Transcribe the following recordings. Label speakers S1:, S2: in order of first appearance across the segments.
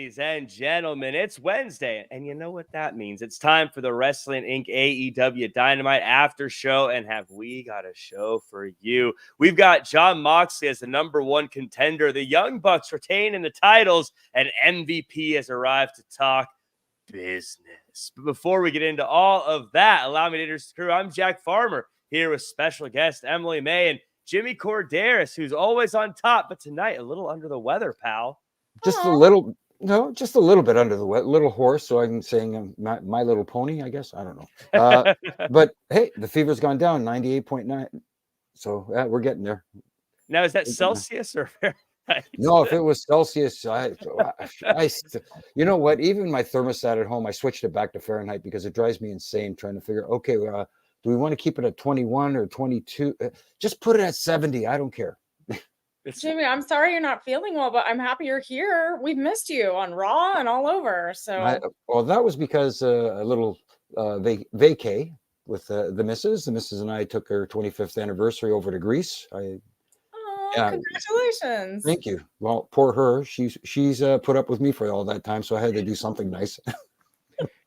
S1: ladies and gentlemen. It's Wednesday, and you know what that means. It's time for the Wrestling Inc. AEW Dynamite after show, and have we got a show for you? We've got Jon Moxley as the number one contender, the Young Bucks retaining the titles, and MVP has arrived to talk business. But before we get into all of that, allow me to introduce the crew. I'm Jack Farmer, here with special guest Emily May and Jimmy Korderas, who's always on top, but tonight a little under the weather, pal.
S2: Just a little, no, just a little bit under the weather, little hoarse, so I'm saying my Little Pony, I guess. I don't know. But hey, the fever's gone down, 98.9. So we're getting there.
S1: Now, is that Celsius or Fahrenheit?
S2: No, if it was Celsius, you know what? Even my thermostat at home, I switched it back to Fahrenheit because it drives me insane trying to figure, okay, do we want to keep it at 21 or 22? Just put it at 70. I don't care.
S3: Jimmy, I'm sorry you're not feeling well, but I'm happy you're here. We've missed you on Raw and all over. So,
S2: well, that was because a little vacay with the missus. The missus and I took her 25th anniversary over to Greece.
S3: Congratulations!
S2: Thank you. Well, poor her. She's put up with me for all that time, so I had to do something nice.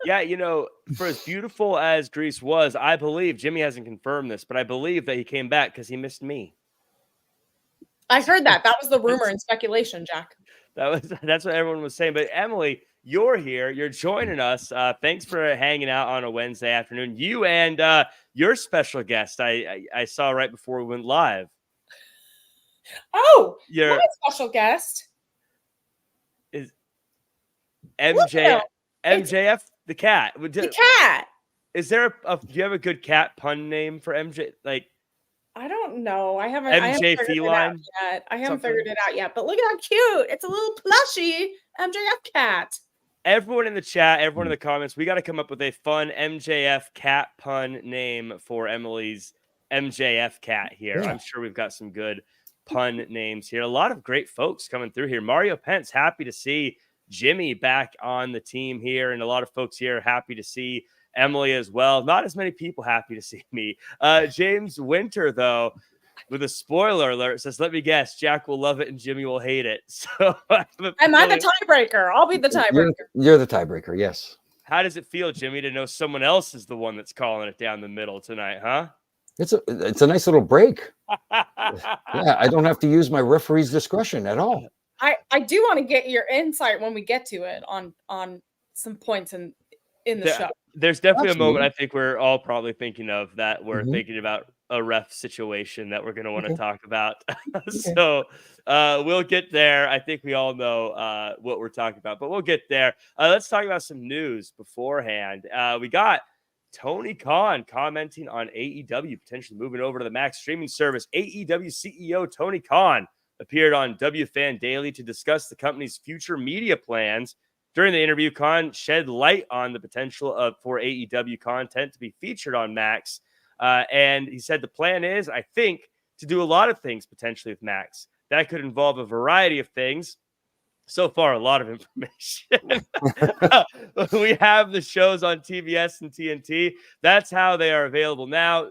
S1: Yeah, you know, for as beautiful as Greece was, I believe Jimmy hasn't confirmed this, but I believe that he came back because he missed me.
S3: I heard that. That was the rumor and speculation, Jack.
S1: That's what everyone was saying. But Emily, you're here. You're joining us. Thanks for hanging out on a Wednesday afternoon. You and your special guest I saw right before we went live.
S3: Oh, my special guest
S1: is MJF the cat.
S3: The cat.
S1: Is there do you have a good cat pun name for MJ? Like,
S3: I don't know. I haven't
S1: Feline
S3: yet. I haven't figured it out yet. But look at how cute. It's a little plushy MJF cat.
S1: Everyone in the chat, everyone in the comments, we got to come up with a fun MJF cat pun name for Emily's MJF cat here. Yeah. I'm sure we've got some good pun names here. A lot of great folks coming through here. Mario Pence, happy to see Jimmy back on the team here, and a lot of folks here happy to see Emily as well. Not as many people happy to see me. James Winter, though, with a spoiler alert, says, let me guess, Jack will love it and Jimmy will hate it. So
S3: am I the tiebreaker? I'll be the tiebreaker.
S2: You're the tiebreaker, yes.
S1: How does it feel, Jimmy, to know someone else is the one that's calling it down the middle tonight, huh?
S2: It's a nice little break. Yeah, I don't have to use my referee's discretion at all.
S3: I do want to get your insight when we get to it on some points in the show.
S1: There's definitely a moment I think we're all probably thinking of that we're thinking about a ref situation that we're going to want to talk about. So we'll get there. I think we all know what we're talking about, but we'll get there. Let's talk about some news beforehand. We got Tony Khan commenting on AEW potentially moving over to the Max streaming service. AEW CEO Tony Khan appeared on WFan Daily to discuss the company's future media plans. During the interview, Khan shed light on the potential for AEW content to be featured on Max. And he said the plan is, I think, to do a lot of things potentially with Max. That could involve a variety of things. So far, a lot of information. We have the shows on TBS and TNT. That's how they are available now.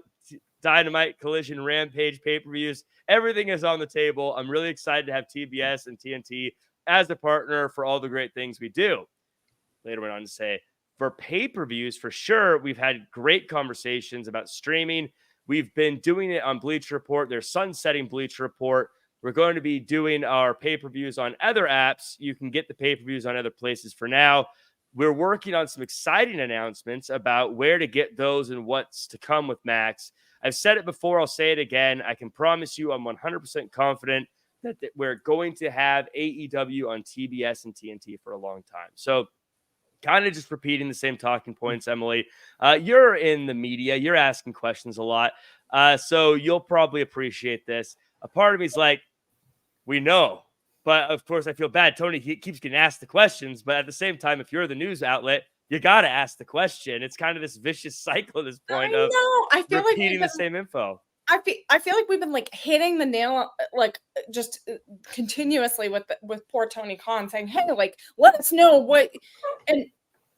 S1: Dynamite, Collision, Rampage, pay-per-views. Everything is on the table. I'm really excited to have TBS and TNT as a partner for all the great things we do. Later went on to say, for pay-per-views, for sure, we've had great conversations about streaming. We've been doing it on Bleacher Report. They're sunsetting Bleacher Report. We're going to be doing our pay-per-views on other apps. You can get the pay-per-views on other places for now. We're working on some exciting announcements about where to get those and what's to come with Max. I've said it before. I'll say it again. I can promise you I'm 100% confident that we're going to have AEW on TBS and TNT for a long time. So kind of just repeating the same talking points, Emily. You're in the media. You're asking questions a lot. So you'll probably appreciate this. A part of me is like, we know. But, of course, I feel bad. Tony keeps getting asked the questions. But at the same time, if you're the news outlet, you got to ask the question. It's kind of this vicious cycle at this point of repeating the same info.
S3: I feel like we've been like hitting the nail like just continuously with poor Tony Khan saying, hey, like, let us know what. And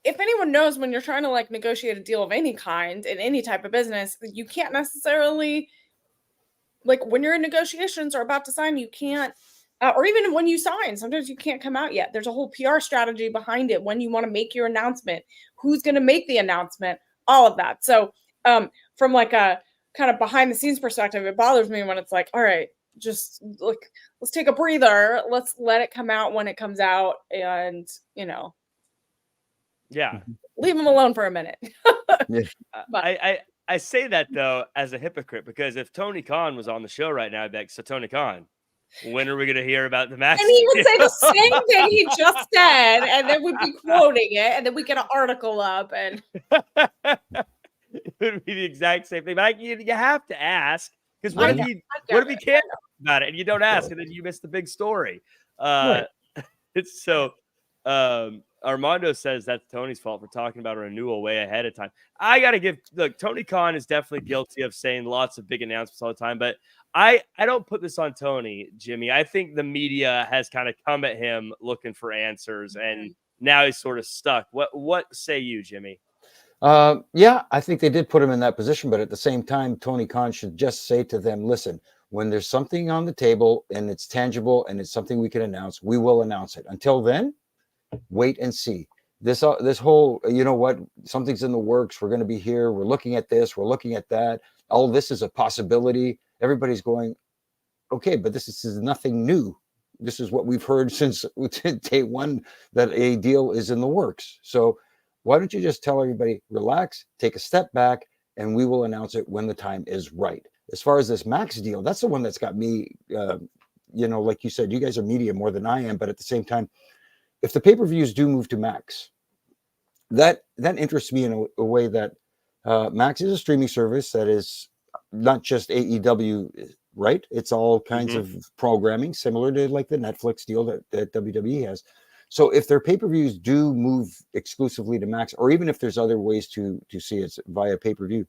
S3: if anyone knows, when you're trying to like negotiate a deal of any kind in any type of business, you can't necessarily, like, when you're in negotiations or about to sign, you can't Or even when you sign, sometimes you can't come out yet. There's a whole PR strategy behind it when you want to make your announcement, who's going to make the announcement, all of that. So from like a kind of behind the scenes perspective, it bothers me when it's like, all right, just look, let's take a breather. Let's let it come out when it comes out, and
S1: yeah,
S3: leave them alone for a minute.
S1: I say that though as a hypocrite, because if Tony Khan was on the show right now, I'd be like, so Tony Khan, when are we going to hear about the match?
S3: And he would say the same thing he just said, and then we'd be quoting it, and then we get an article up, and
S1: it would be the exact same thing. But you have to ask, because what if you can't talk about it and you don't ask, and then you miss the big story? It's so. Armando says that's Tony's fault for talking about a renewal way ahead of time. I got to look, Tony Khan is definitely guilty of saying lots of big announcements all the time, but I don't put this on Tony, Jimmy. I think the media has kind of come at him looking for answers, and now he's sort of stuck. What say you, Jimmy?
S2: Yeah, I think they did put him in that position, but at the same time, Tony Khan should just say to them, listen, when there's something on the table and it's tangible and it's something we can announce, we will announce it. Until then, wait and see. This whole, something's in the works. We're going to be here. We're looking at this. We're looking at that. All this is a possibility. Everybody's going, okay, but this is nothing new. This is what we've heard since day one, that a deal is in the works. So why don't you just tell everybody, relax, take a step back, and we will announce it when the time is right. As far as this Max deal, that's the one that's got me, like you said, you guys are media more than I am, but at the same time, if the pay-per-views do move to Max, that interests me in a way that Max is a streaming service that is not just AEW, right? It's all kinds of programming, similar to like the Netflix deal that WWE has. So if their pay-per-views do move exclusively to Max, or even if there's other ways to see it via pay-per-view,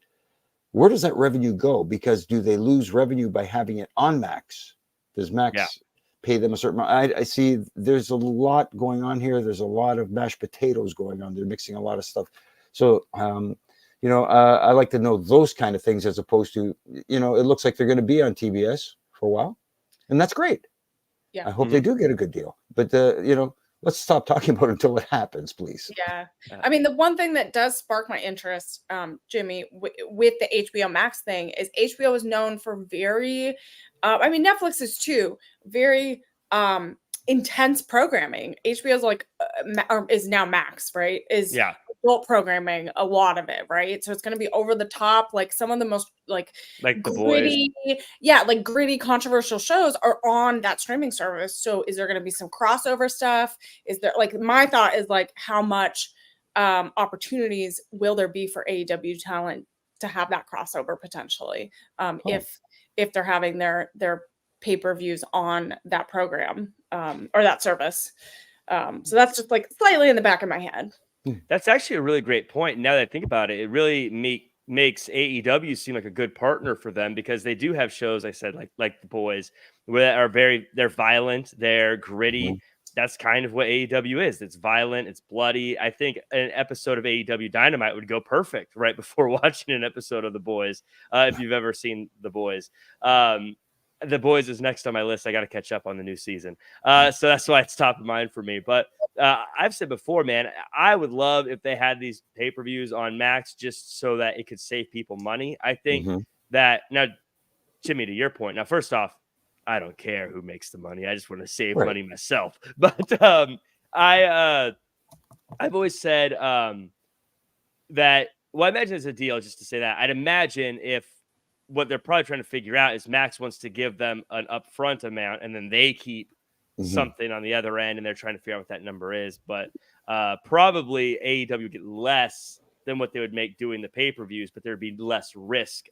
S2: where does that revenue go? Because do they lose revenue by having it on Max? Does Max pay them a certain amount? I see there's a lot going on here. There's a lot of mashed potatoes going on. They're mixing a lot of stuff. So, I like to know those kind of things as opposed to, it looks like they're going to be on TBS for a while. And that's great.
S3: Yeah.
S2: I hope they do get a good deal. But, let's stop talking about it until it happens, please.
S3: Yeah. I mean, the one thing that does spark my interest, Jimmy, with the HBO Max thing is HBO is known for very, Netflix is too, very intense programming. HBO is like, is now Max, right? Is adult programming, a lot of it, right? So it's going to be over the top, like some of the most like
S1: gritty,
S3: like gritty, controversial shows are on that streaming service. So is there going to be some crossover stuff? Is there, like, my thought is like, how much opportunities will there be for AEW talent to have that crossover potentially, if they're having their pay-per-views on that program or that service. So that's just like slightly in the back of my head.
S1: That's actually a really great point. Now that I think about it, it really makes AEW seem like a good partner for them, because they do have shows, I said, like The Boys, where they're violent, they're gritty. That's kind of what AEW is. It's violent, it's bloody. I think an episode of AEW Dynamite would go perfect right before watching an episode of The Boys, if you've ever seen The Boys. The Boys is next on my list. I got to catch up on the new season. So that's why it's top of mind for me. But I've said before, man, I would love if they had these pay-per-views on Max just so that it could save people money. I think that now, Jimmy, to your point, now, first off, I don't care who makes the money. I just want to save money myself. But I've always said that, I imagine it's a deal, just to say that. I'd imagine if what they're probably trying to figure out is Max wants to give them an upfront amount and then they keep something on the other end, and they're trying to figure out what that number is. But probably AEW would get less than what they would make doing the pay-per-views, but there'd be less risk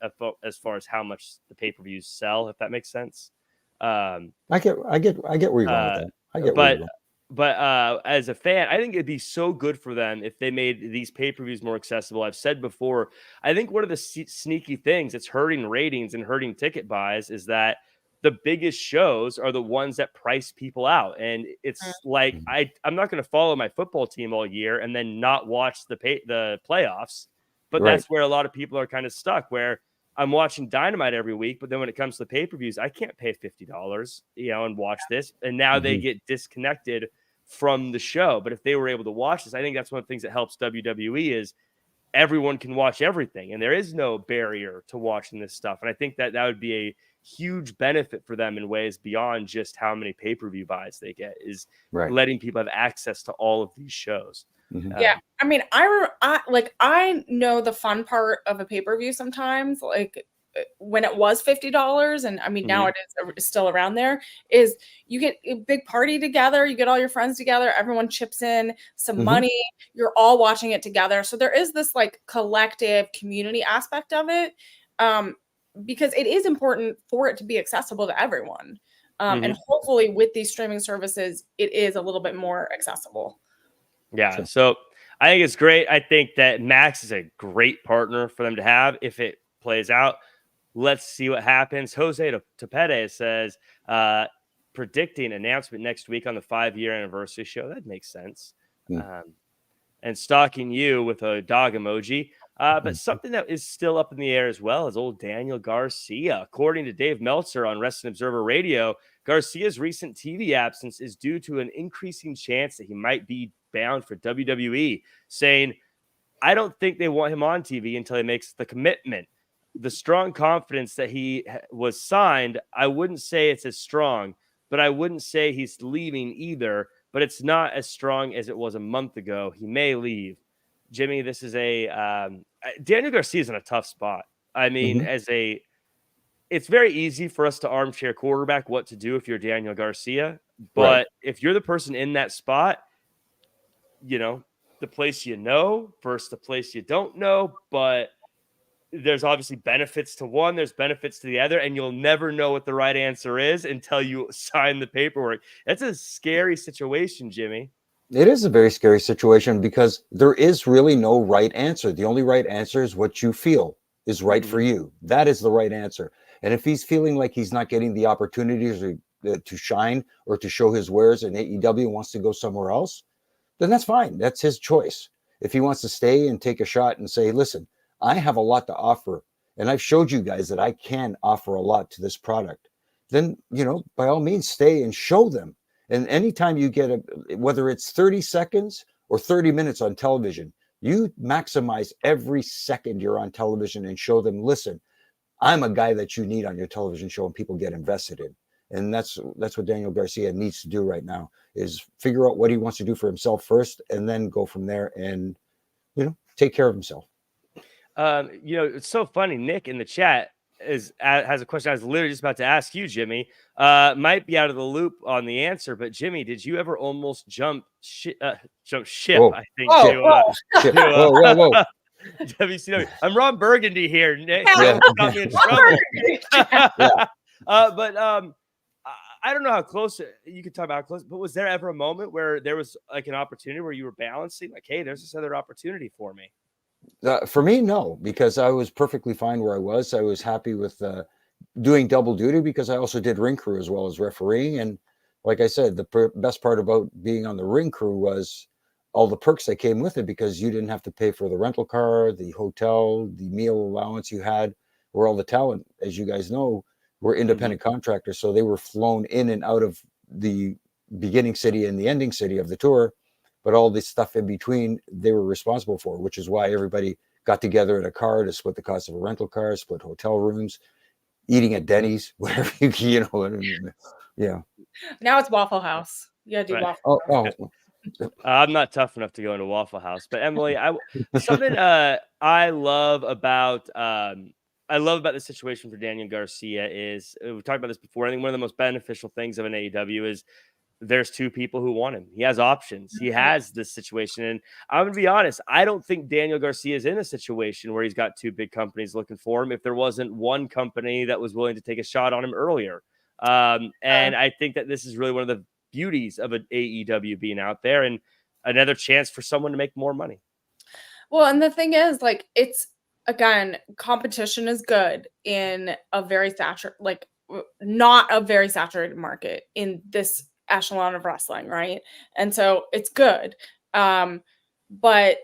S1: as far as how much the pay-per-views sell, if that makes sense.
S2: I get where you're going with that. I get where you're going.
S1: But as a fan, I think it'd be so good for them if they made these pay-per-views more accessible. I've said before, I think one of the sneaky things that's hurting ratings and hurting ticket buys is that the biggest shows are the ones that price people out. And it's like, I'm not going to follow my football team all year and then not watch the playoffs. But that's where a lot of people are kind of stuck, where I'm watching Dynamite every week, but then when it comes to the pay-per-views, I can't pay $50, and watch this. And now they get disconnected from the show. But if they were able to watch this, I think that's one of the things that helps WWE is everyone can watch everything, and there is no barrier to watching this stuff. And I think that would be a huge benefit for them in ways beyond just how many pay-per-view buys they get, is letting people have access to all of these shows.
S3: Yeah, I mean, I know the fun part of a pay-per-view sometimes, like when it was $50, and I mean now it is still around there, is you get a big party together, you get all your friends together, everyone chips in some money, you're all watching it together. So there is this like collective community aspect of it, because it is important for it to be accessible to everyone. And hopefully with these streaming services, it is a little bit more accessible.
S1: Yeah, so I think it's great. I think that Max is a great partner for them to have if it plays out. Let's see what happens. Jose Tepede says, predicting announcement next week on the 5-year anniversary show. That makes sense. And stalking you with a dog emoji. But something that is still up in the air as well is old Daniel Garcia. According to Dave Meltzer on Wrestling Observer Radio, Garcia's recent TV absence is due to an increasing chance that he might be bound for WWE, saying, I don't think they want him on TV until he makes the commitment. The strong confidence that he was signed, I wouldn't say it's as strong, but I wouldn't say he's leaving either, but it's not as strong as it was a month ago. He may leave. Jimmy, this is Daniel Garcia is in a tough spot. I mean, it's very easy for us to armchair quarterback what to do if you're Daniel Garcia, but if you're the person in that spot, the place versus the place you don't know, but there's obviously benefits to one, there's benefits to the other, and you'll never know what the right answer is until you sign the paperwork. That's a scary situation, Jimmy.
S2: It is a very scary situation because there is really no right answer. The only right answer is what you feel is right for you. That is the right answer. And if he's feeling like he's not getting the opportunities to shine or to show his wares in AEW and wants to go somewhere else, then that's fine. That's his choice. If he wants to stay and take a shot and say, listen, I have a lot to offer, and I've showed you guys that I can offer a lot to this product, then, by all means, stay and show them. And anytime you get whether it's 30 seconds or 30 minutes on television, you maximize every second you're on television and show them, listen, I'm a guy that you need on your television show and people get invested in. And that's what Daniel Garcia needs to do right now, is figure out what he wants to do for himself first and then go from there and, take care of himself.
S1: It's so funny. Nick in the chat has a question I was literally just about to ask you, Jimmy. Might be out of the loop on the answer, but Jimmy, did you ever almost jump ship?
S2: Whoa.
S1: I think.
S2: Whoa.
S1: WCW. I'm Ron Burgundy here, Nick.
S2: Yeah.
S1: Got me in trouble. But I don't know how close you could talk about how close, but was there ever a moment where there was like an opportunity where you were balancing, like, hey, there's this other opportunity for me?
S2: For me, no, because I was perfectly fine where I was. I was happy with doing double duty because I also did ring crew as well as refereeing. And like I said, the best part about being on the ring crew was all the perks that came with it, because you didn't have to pay for the rental car, the hotel, the meal allowance you had, where all the talent, as you guys know, were independent contractors. So they were flown in and out of the beginning city and the ending city of the tour. But all this stuff in between, they were responsible for, which is why everybody got together in a car to split the cost of a rental car, split hotel rooms, eating at Denny's, whatever yeah.
S3: Now it's Waffle House. You gotta do Waffle House.
S1: I'm not tough enough to go into Waffle House, but Emily, something I love about the situation for Daniel Garcia is, we've talked about this before, I think one of the most beneficial things of an AEW is there's two people who want him. He has options. He has this situation. And I'm going to be honest, I don't think Daniel Garcia is in a situation where he's got two big companies looking for him if there wasn't one company that was willing to take a shot on him earlier. And I think that this is really one of the beauties of an AEW being out there and another chance for someone to make more money.
S3: Well, and the thing is, like, it's, again, competition is good in a very not a very saturated market in this echelon of wrestling, right? And so it's good. But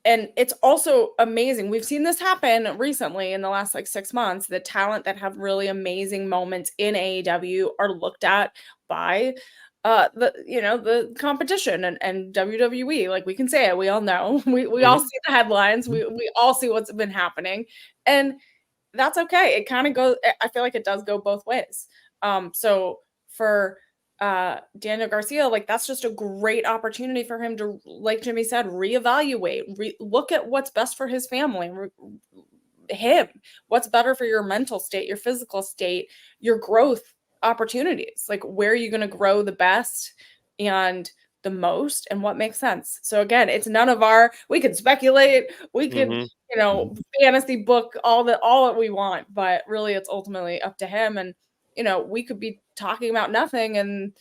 S3: And it's also amazing. We've seen this happen recently in the last like 6 months. The talent that have really amazing moments in AEW are looked at by the competition and WWE. Like, we can say it, we all know. We all see the headlines. We all see what's been happening. And that's okay. It kind of goes, I feel like it does go both ways. So for Daniel Garcia, like, that's just a great opportunity for him to, like Jimmy said, reevaluate, look at what's best for his family, him, what's better for your mental state, your physical state, your growth opportunities. Like, where are you going to grow the best and the most, and what makes sense? So again, it's none of our, we could speculate, we could, fantasy book all that we want, but really it's ultimately up to him. And we could be talking about nothing and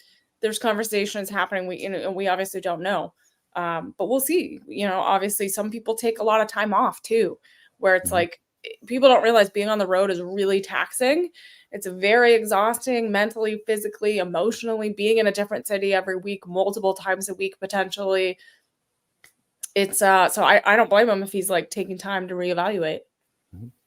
S3: there's conversations happening we obviously don't know, but we'll see. Obviously some people take a lot of time off too, where it's like, people don't realize being on the road is really taxing. It's very exhausting mentally, physically, emotionally, being in a different city every week, multiple times a week potentially. It's so I don't blame him if he's like taking time to reevaluate.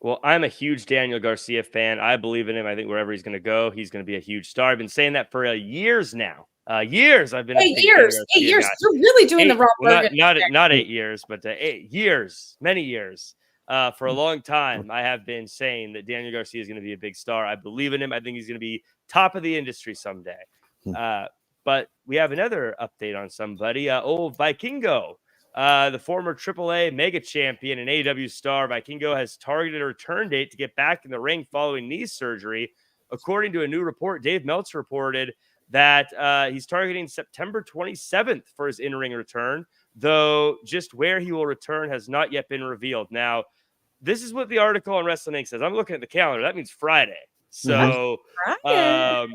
S1: Well, I'm a huge Daniel Garcia fan. I believe in him. I think wherever he's going to go, he's going to be a huge star. I've been saying that for years now. Years. I've been 8 years. 8 years.
S3: Guy. You're really doing the wrong.
S1: Well, not 8 years, but 8 years. Many years. For a long time, I have been saying that Daniel Garcia is going to be a big star. I believe in him. I think he's going to be top of the industry someday. But we have another update on somebody. Old Vikingo. The former AAA mega champion and AEW star Vikingo has targeted a return date to get back in the ring following knee surgery. According to a new report, Dave Meltzer reported that he's targeting September 27th for his in-ring return, though just where he will return has not yet been revealed. Now, this is what the article on Wrestling Inc. says. I'm looking at the calendar. That means Friday. So I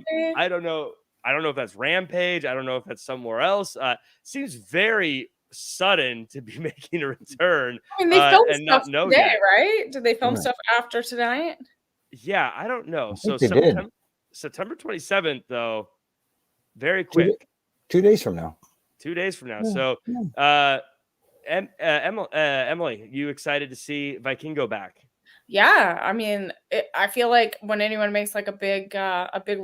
S1: don't know. I don't know if that's Rampage. I don't know if that's somewhere else. Seems very sudden to be making a return.
S3: I mean, they filmed stuff today, right? Did they film stuff after tonight?
S1: Yeah, I don't know. So September 27th, though, very quick.
S2: 2 days from now.
S1: 2 days from now. So, Emily, you excited to see Vikingo back?
S3: Yeah, I mean, I feel like when anyone makes like a big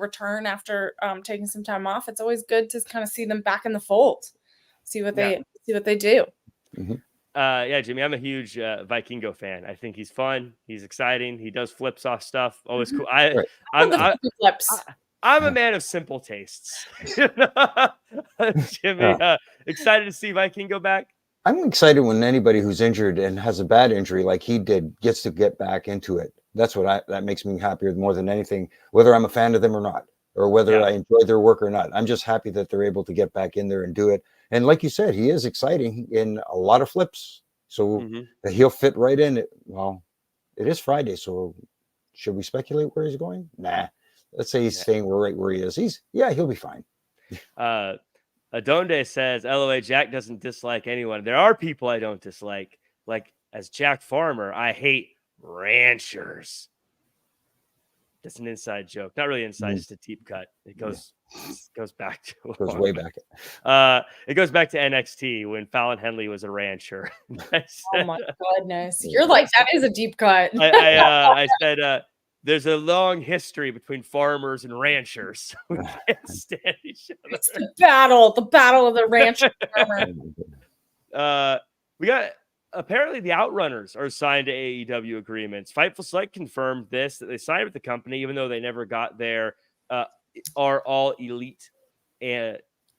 S3: return after taking some time off, it's always good to kind of see them back in the fold. See what they do.
S1: Yeah, Jimmy, I'm a huge Vikingo fan. I think he's fun. He's exciting. He does flips off stuff. Always cool. I'm a man of simple tastes. Jimmy, excited to see Vikingo back.
S2: I'm excited when anybody who's injured and has a bad injury like he did gets to get back into it. That's what that makes me happier more than anything, whether I'm a fan of them or not, or whether I enjoy their work or not. I'm just happy that they're able to get back in there and do it. And like you said, he is exciting in a lot of flips. So he'll fit right in. Well, it is Friday, so should we speculate where he's going? Nah. Let's say he's staying right where he is. He'll be fine.
S1: Adonde says, LOA, Jack doesn't dislike anyone. There are people I don't dislike. Like, as Jack Farmer, I hate ranchers. That's an inside joke. Not really inside, just a deep cut. It goes back to
S2: way back.
S1: It goes back to NXT when Fallon Henley was a rancher.
S3: Oh my goodness. You're like, that is a deep cut.
S1: I said there's a long history between farmers and ranchers. We can't stand each other.
S3: It's the battle of the rancher.
S1: We got apparently the Outrunners are signed to AEW agreements. Fightful Select confirmed this, that they signed with the company, even though they never got their are all elite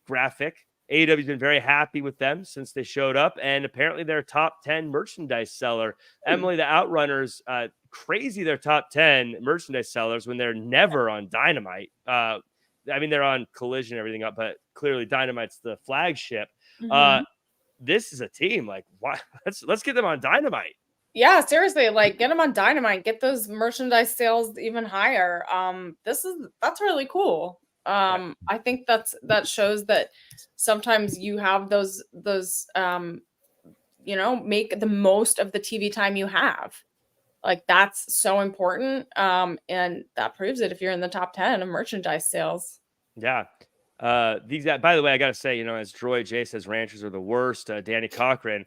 S1: graphic. AEW's been very happy with them since they showed up, and apparently they're top 10 merchandise seller. Emily, the Outrunners, crazy they're top 10 merchandise sellers when they're never on Dynamite. I mean, they're on Collision and everything up, but clearly Dynamite's the flagship. This is a team, like, why? Let's get them on Dynamite.
S3: Yeah, seriously, like, get them on Dynamite, get those merchandise sales even higher. That's really cool. I think that shows that sometimes you have those make the most of the TV time you have. Like, that's so important. And that proves it if you're in the top 10 of merchandise sales.
S1: Yeah. These guys, by the way, I gotta say, as Troy J says, ranchers are the worst. Danny Cochran,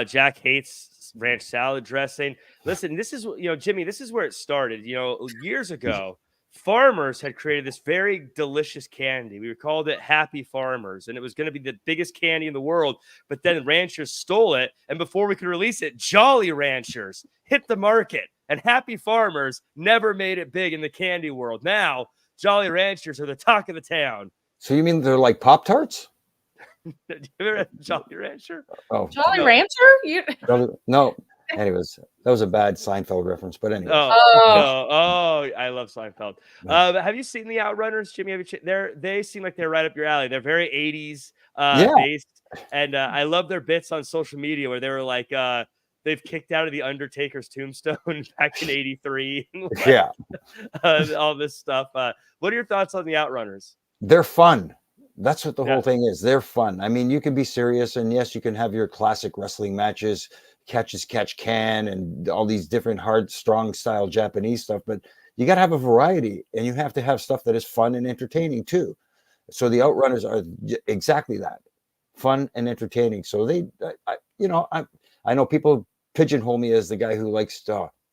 S1: Jack hates ranch salad dressing. Listen, this is Jimmy, this is where it started. Years ago, farmers had created this very delicious candy. We called it Happy Farmers, and it was going to be the biggest candy in the world. But then ranchers stole it, and before we could release it, Jolly Ranchers hit the market, and Happy Farmers never made it big in the candy world. Now, Jolly Ranchers are the talk of the town.
S2: So you mean they're like Pop-Tarts?
S1: Did you ever have Jolly Rancher?
S2: Oh,
S3: Jolly Rancher?
S2: No. Anyways, that was a bad Seinfeld reference, but anyway.
S1: I love Seinfeld. Have you seen the Outrunners, Jimmy? They seem like they're right up your alley. They're very 80s based, and I love their bits on social media where they were like, they've kicked out of the Undertaker's tombstone back in '83.
S2: Yeah,
S1: all this stuff. What are your thoughts on the Outrunners?
S2: They're fun. That's what the whole thing is. They're fun. I mean, you can be serious, and yes, you can have your classic wrestling matches, catch can, and all these different hard, strong style Japanese stuff. But you got to have a variety, and you have to have stuff that is fun and entertaining too. So the Outrunners are exactly that, fun and entertaining. So I know people pigeonhole me as the guy who likes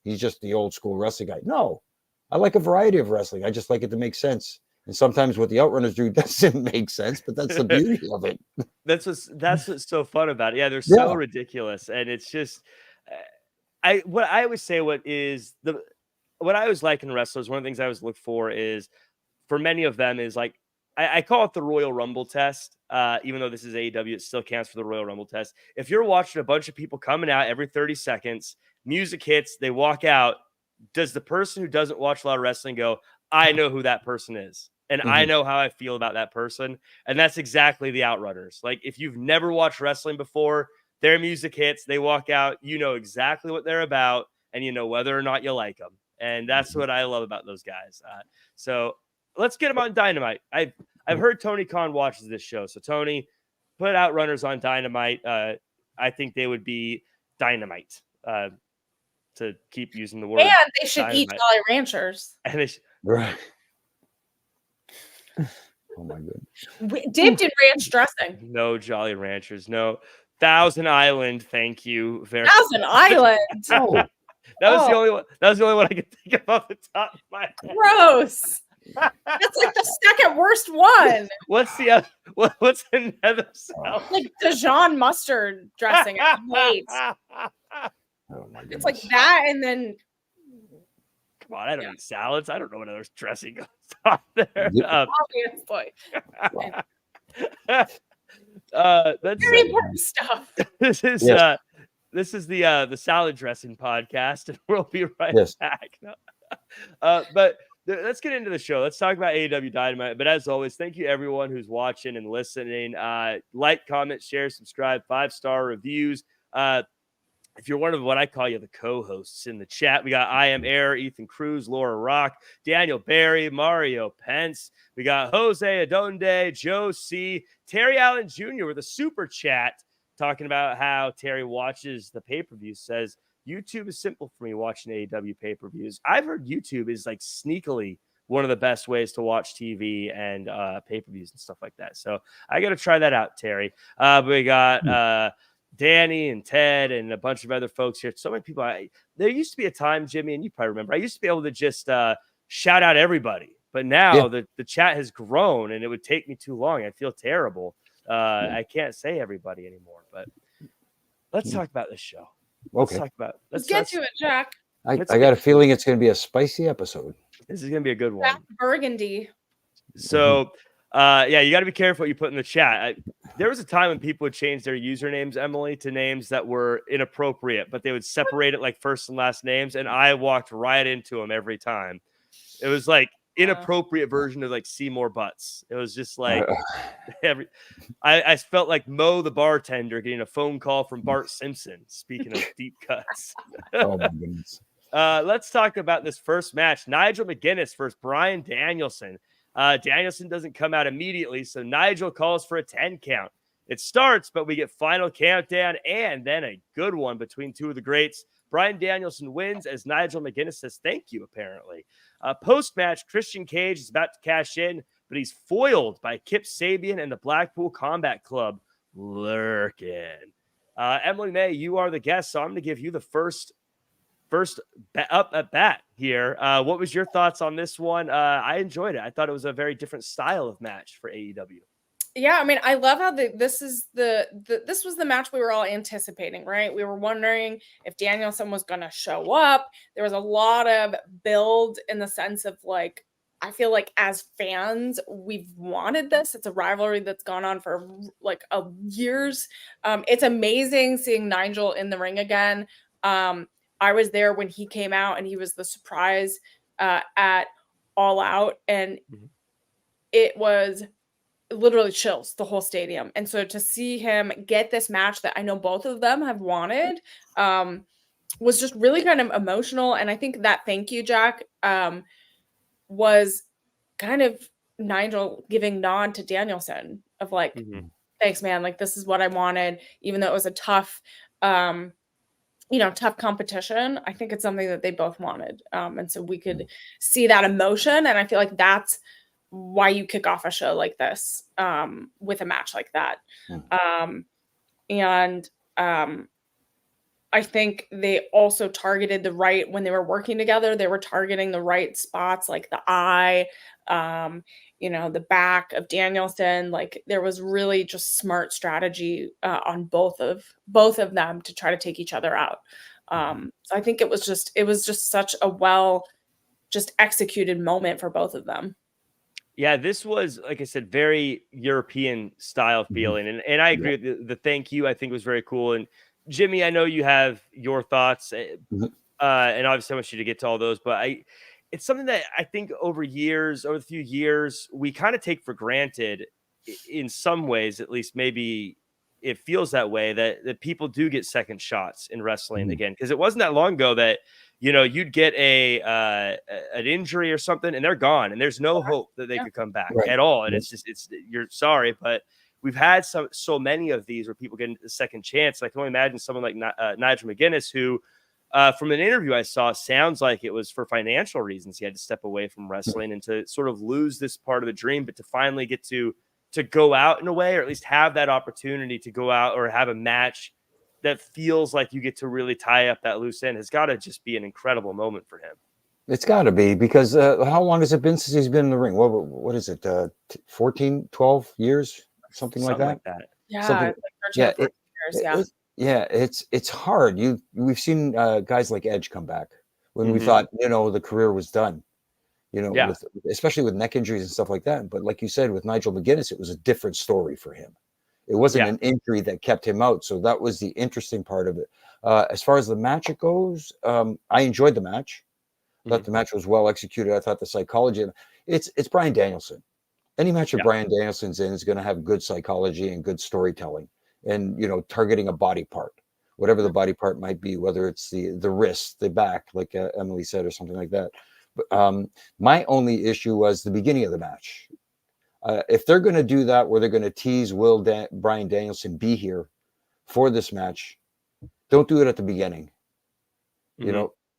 S2: he's just the old school wrestling guy. No, I like a variety of wrestling. I just like it to make sense. And sometimes what the Outrunners do doesn't make sense, but that's the beauty of it.
S1: That's what's so fun about it. Yeah, they're so ridiculous, and it's just what I always say. What I always like in wrestlers, one of the things I always look for is, for many of them, is like I call it the Royal Rumble test. Even though this is AEW, it still counts for the Royal Rumble test. If you're watching a bunch of people coming out every 30 seconds, music hits, they walk out. Does the person who doesn't watch a lot of wrestling go, I know who that person is, and I know how I feel about that person? And that's exactly the Outrunners. Like, if you've never watched wrestling before, their music hits, they walk out, you know exactly what they're about, and you know whether or not you like them. And that's what I love about those guys. So let's get them on Dynamite. I've heard Tony Khan watches this show. So Tony, put Outrunners on Dynamite. I think they would be dynamite, to keep using the word.
S3: And they should eat Jolly Ranchers.
S1: And they
S2: Right. Oh my goodness.
S3: Dipped in ranch dressing.
S1: No Jolly Ranchers. No Thousand Island. Thank you very much.
S3: Thousand Island.
S2: Oh,
S1: That was the only one. That was the only one I could think of off the top of my head.
S3: Gross. That's like the second worst one.
S1: What's the what's another South?
S3: Like Dijon mustard dressing. I hate.
S2: oh my goodness.
S3: It's like that, and then
S1: Come on, I don't eat salads. I don't know what other dressing goes on there.
S3: obviously
S1: That's
S3: very important stuff.
S1: this is this is the salad dressing podcast, and we'll be right back. But let's get into the show. Let's talk about AEW Dynamite. But as always, thank you everyone who's watching and listening. Like, comment, share, subscribe, 5-star reviews. If you're one of what I call you the co-hosts in the chat, we got I Am Air, Ethan Cruz, Laura Rock, Daniel Barry, Mario Pence. We got Jose Adonde, Joe C, Terry Allen Jr. with a super chat talking about how Terry watches the pay-per-view. Says YouTube is simple for me watching AEW pay-per-views. I've heard YouTube is like sneakily one of the best ways to watch TV and pay-per-views and stuff like that. So I got to try that out, Terry. We got Danny and Ted and a bunch of other folks here. So many people. There used to be a time, Jimmy, and you probably remember, I used to be able to just shout out everybody. But now the chat has grown, and it would take me too long. I feel terrible. I can't say everybody anymore. But let's talk about this show.
S2: Okay.
S3: Let's get to it, Jack.
S2: I got a feeling it's going to be a spicy episode.
S1: This is going to be a good one.
S3: Jack Burgundy.
S1: So, you got to be careful what you put in the chat. There was a time when people would change their usernames, Emily, to names that were inappropriate, but they would separate it like first and last names, and I walked right into them every time. It was like inappropriate version of like Seymour Butts. It was just like I felt like Mo the bartender getting a phone call from Bart Simpson. Speaking of deep cuts.
S2: Oh my goodness.
S1: Let's talk about this first match. Nigel McGuinness versus Bryan Danielson. Danielson doesn't come out immediately, so Nigel calls for a 10 count. It starts, but we get final countdown and then a good one between two of the greats. Bryan Danielson wins as Nigel McGuinness says thank you, apparently. Post-match, Christian Cage is about to cash in, but he's foiled by Kip Sabian and the Blackpool Combat Club lurking. Emily May, you are the guest, so I'm going to give you the first up at bat here. What was your thoughts on this one? I enjoyed it. I thought it was a very different style of match for AEW.
S3: Yeah, I mean, I love how this was the match we were all anticipating, right? We were wondering if Danielson was going to show up. There was a lot of build in the sense of like, I feel like as fans, we've wanted this. It's a rivalry that's gone on for like years. It's amazing seeing Nigel in the ring again. I was there when he came out and he was the surprise at All Out, and it was literally chills the whole stadium. And so to see him get this match that I know both of them have wanted was just really kind of emotional. And I think that thank you, Jack, was kind of Nigel giving nod to Danielson of like, thanks, man. Like, this is what I wanted, even though it was a tough, tough competition. I think it's something that they both wanted. And so we could see that emotion. And I feel like that's why you kick off a show like this with a match like that. I think they also targeted when they were working together, they were targeting the right spots, like the eye, the back of Danielson. Like, there was really just smart strategy on both of them to try to take each other out. So I think it was just such a just executed moment for both of them.
S1: Yeah, this was, like I said, very European style feeling. And I agree with the thank you, I think was very cool. And Jimmy, I know you have your thoughts, and obviously I want you to get to all those, but it's something that I think over the few years, we kind of take for granted in some ways, at least maybe it feels that way, that people do get second shots in wrestling again. Because it wasn't that long ago that, you'd get an injury or something and they're gone and there's no hope that they could come back at all. And you're sorry, but we've had so many of these where people get a second chance. I can only imagine someone like Nigel McGuinness, who from an interview I saw, sounds like it was for financial reasons. He had to step away from wrestling and to sort of lose this part of the dream, but to finally get to go out in a way, or at least have that opportunity to go out or have a match that feels like you get to really tie up that loose end, has got to just be an incredible moment for him.
S2: It's got to be, because how long has it been since he's been in the ring? What is it? 14, 12 years? Something like that. Yeah. It's hard. We've seen guys like Edge come back when we thought, the career was done, especially with neck injuries and stuff like that. But like you said, with Nigel McGuinness, it was a different story for him. It wasn't an injury that kept him out. So that was the interesting part of it. As far as the match goes, I enjoyed the match. I thought the match was well executed. I thought the psychology, it's Bryan Danielson. Any match that Bryan Danielson's in is going to have good psychology and good storytelling, and targeting a body part, whatever the body part might be, whether it's the wrist, the back, like Emily said, or something like that. But my only issue was the beginning of the match. If they're going to do that, where they're going to tease Bryan Danielson be here for this match, don't do it at the beginning.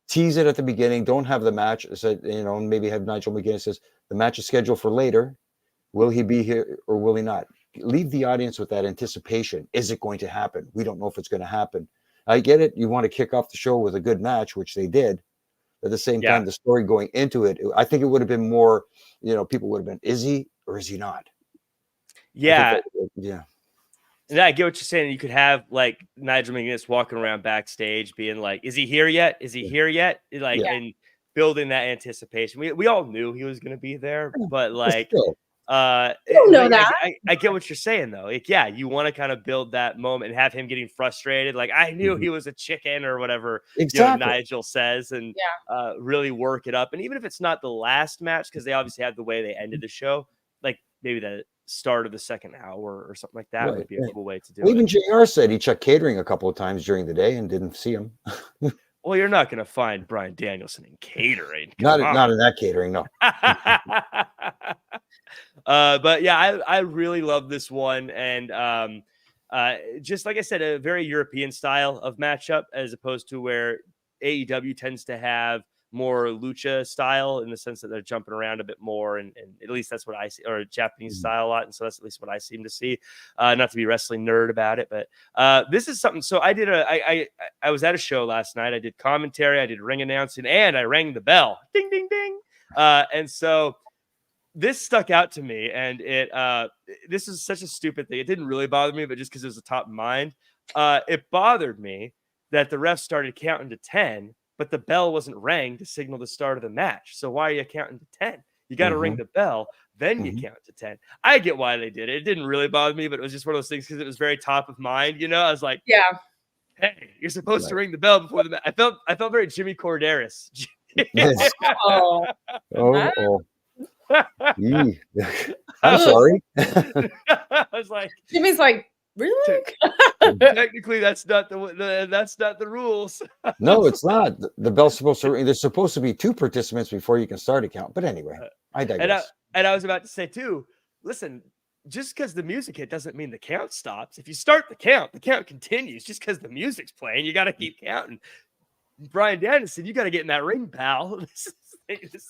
S2: Tease it at the beginning. Don't have the match. Maybe have Nigel McGuinness says the match is scheduled for later. Will he be here or will he not? Leave the audience with that anticipation. Is it going to happen? We don't know if it's going to happen. I get it. You want to kick off the show with a good match, which they did. At the same time, the story going into it, I think it would have been more, people would have been, is he or is he not?
S1: Yeah. And I get what you're saying. You could have like Nigel McGuinness walking around backstage being like, is he here yet? Is he here yet? And building that anticipation. We all knew he was going to be there, but like,
S3: I don't know that.
S1: I get what you're saying though. Like, you want to kind of build that moment and have him getting frustrated. Like, I knew he was a chicken or whatever Nigel says, and really work it up. And even if it's not the last match, because they obviously have the way they ended the show, like maybe the start of the second hour or something like that would be a cool way to do it.
S2: Even JR said he checked catering a couple of times during the day and didn't see him.
S1: Well, you're not going to find Bryan Danielson in catering.
S2: Not in that catering, no.
S1: But yeah, I really love this one. And just like I said, a very European style of matchup, as opposed to where AEW tends to have more lucha style in the sense that they're jumping around a bit more, and at least that's what I see, or Japanese style a lot, and so that's at least what I seem to see. Not to be a wrestling nerd about it, but this is something. So I was at a show last night. I did commentary, I did ring announcing, and I rang the bell. Ding ding ding. And so this stuck out to me, and this is such a stupid thing. It didn't really bother me, but just because it was the top of mind, it bothered me that the ref started counting to 10, but the bell wasn't rang to signal the start of the match. So why are you counting to 10? You got to ring the bell, then you count to 10. I get why they did it. It didn't really bother me, but it was just one of those things because it was very top of mind. You know, I was like,
S3: yeah,
S1: hey, you're supposed to ring the bell before the match. I felt very Jimmy Korderas.
S2: Oh. I'm sorry.
S1: I was like,
S3: Jimmy's like, really?
S1: Technically, that's not the rules.
S2: No, it's not. The bell's supposed to ring. There's supposed to be 2 participants before you can start a count. But anyway, I digress.
S1: And I was about to say too. Listen, just because the music hit doesn't mean the count stops. If you start the count continues. Just because the music's playing, you got to keep counting. Brian Danielson, you got to get in that ring, pal.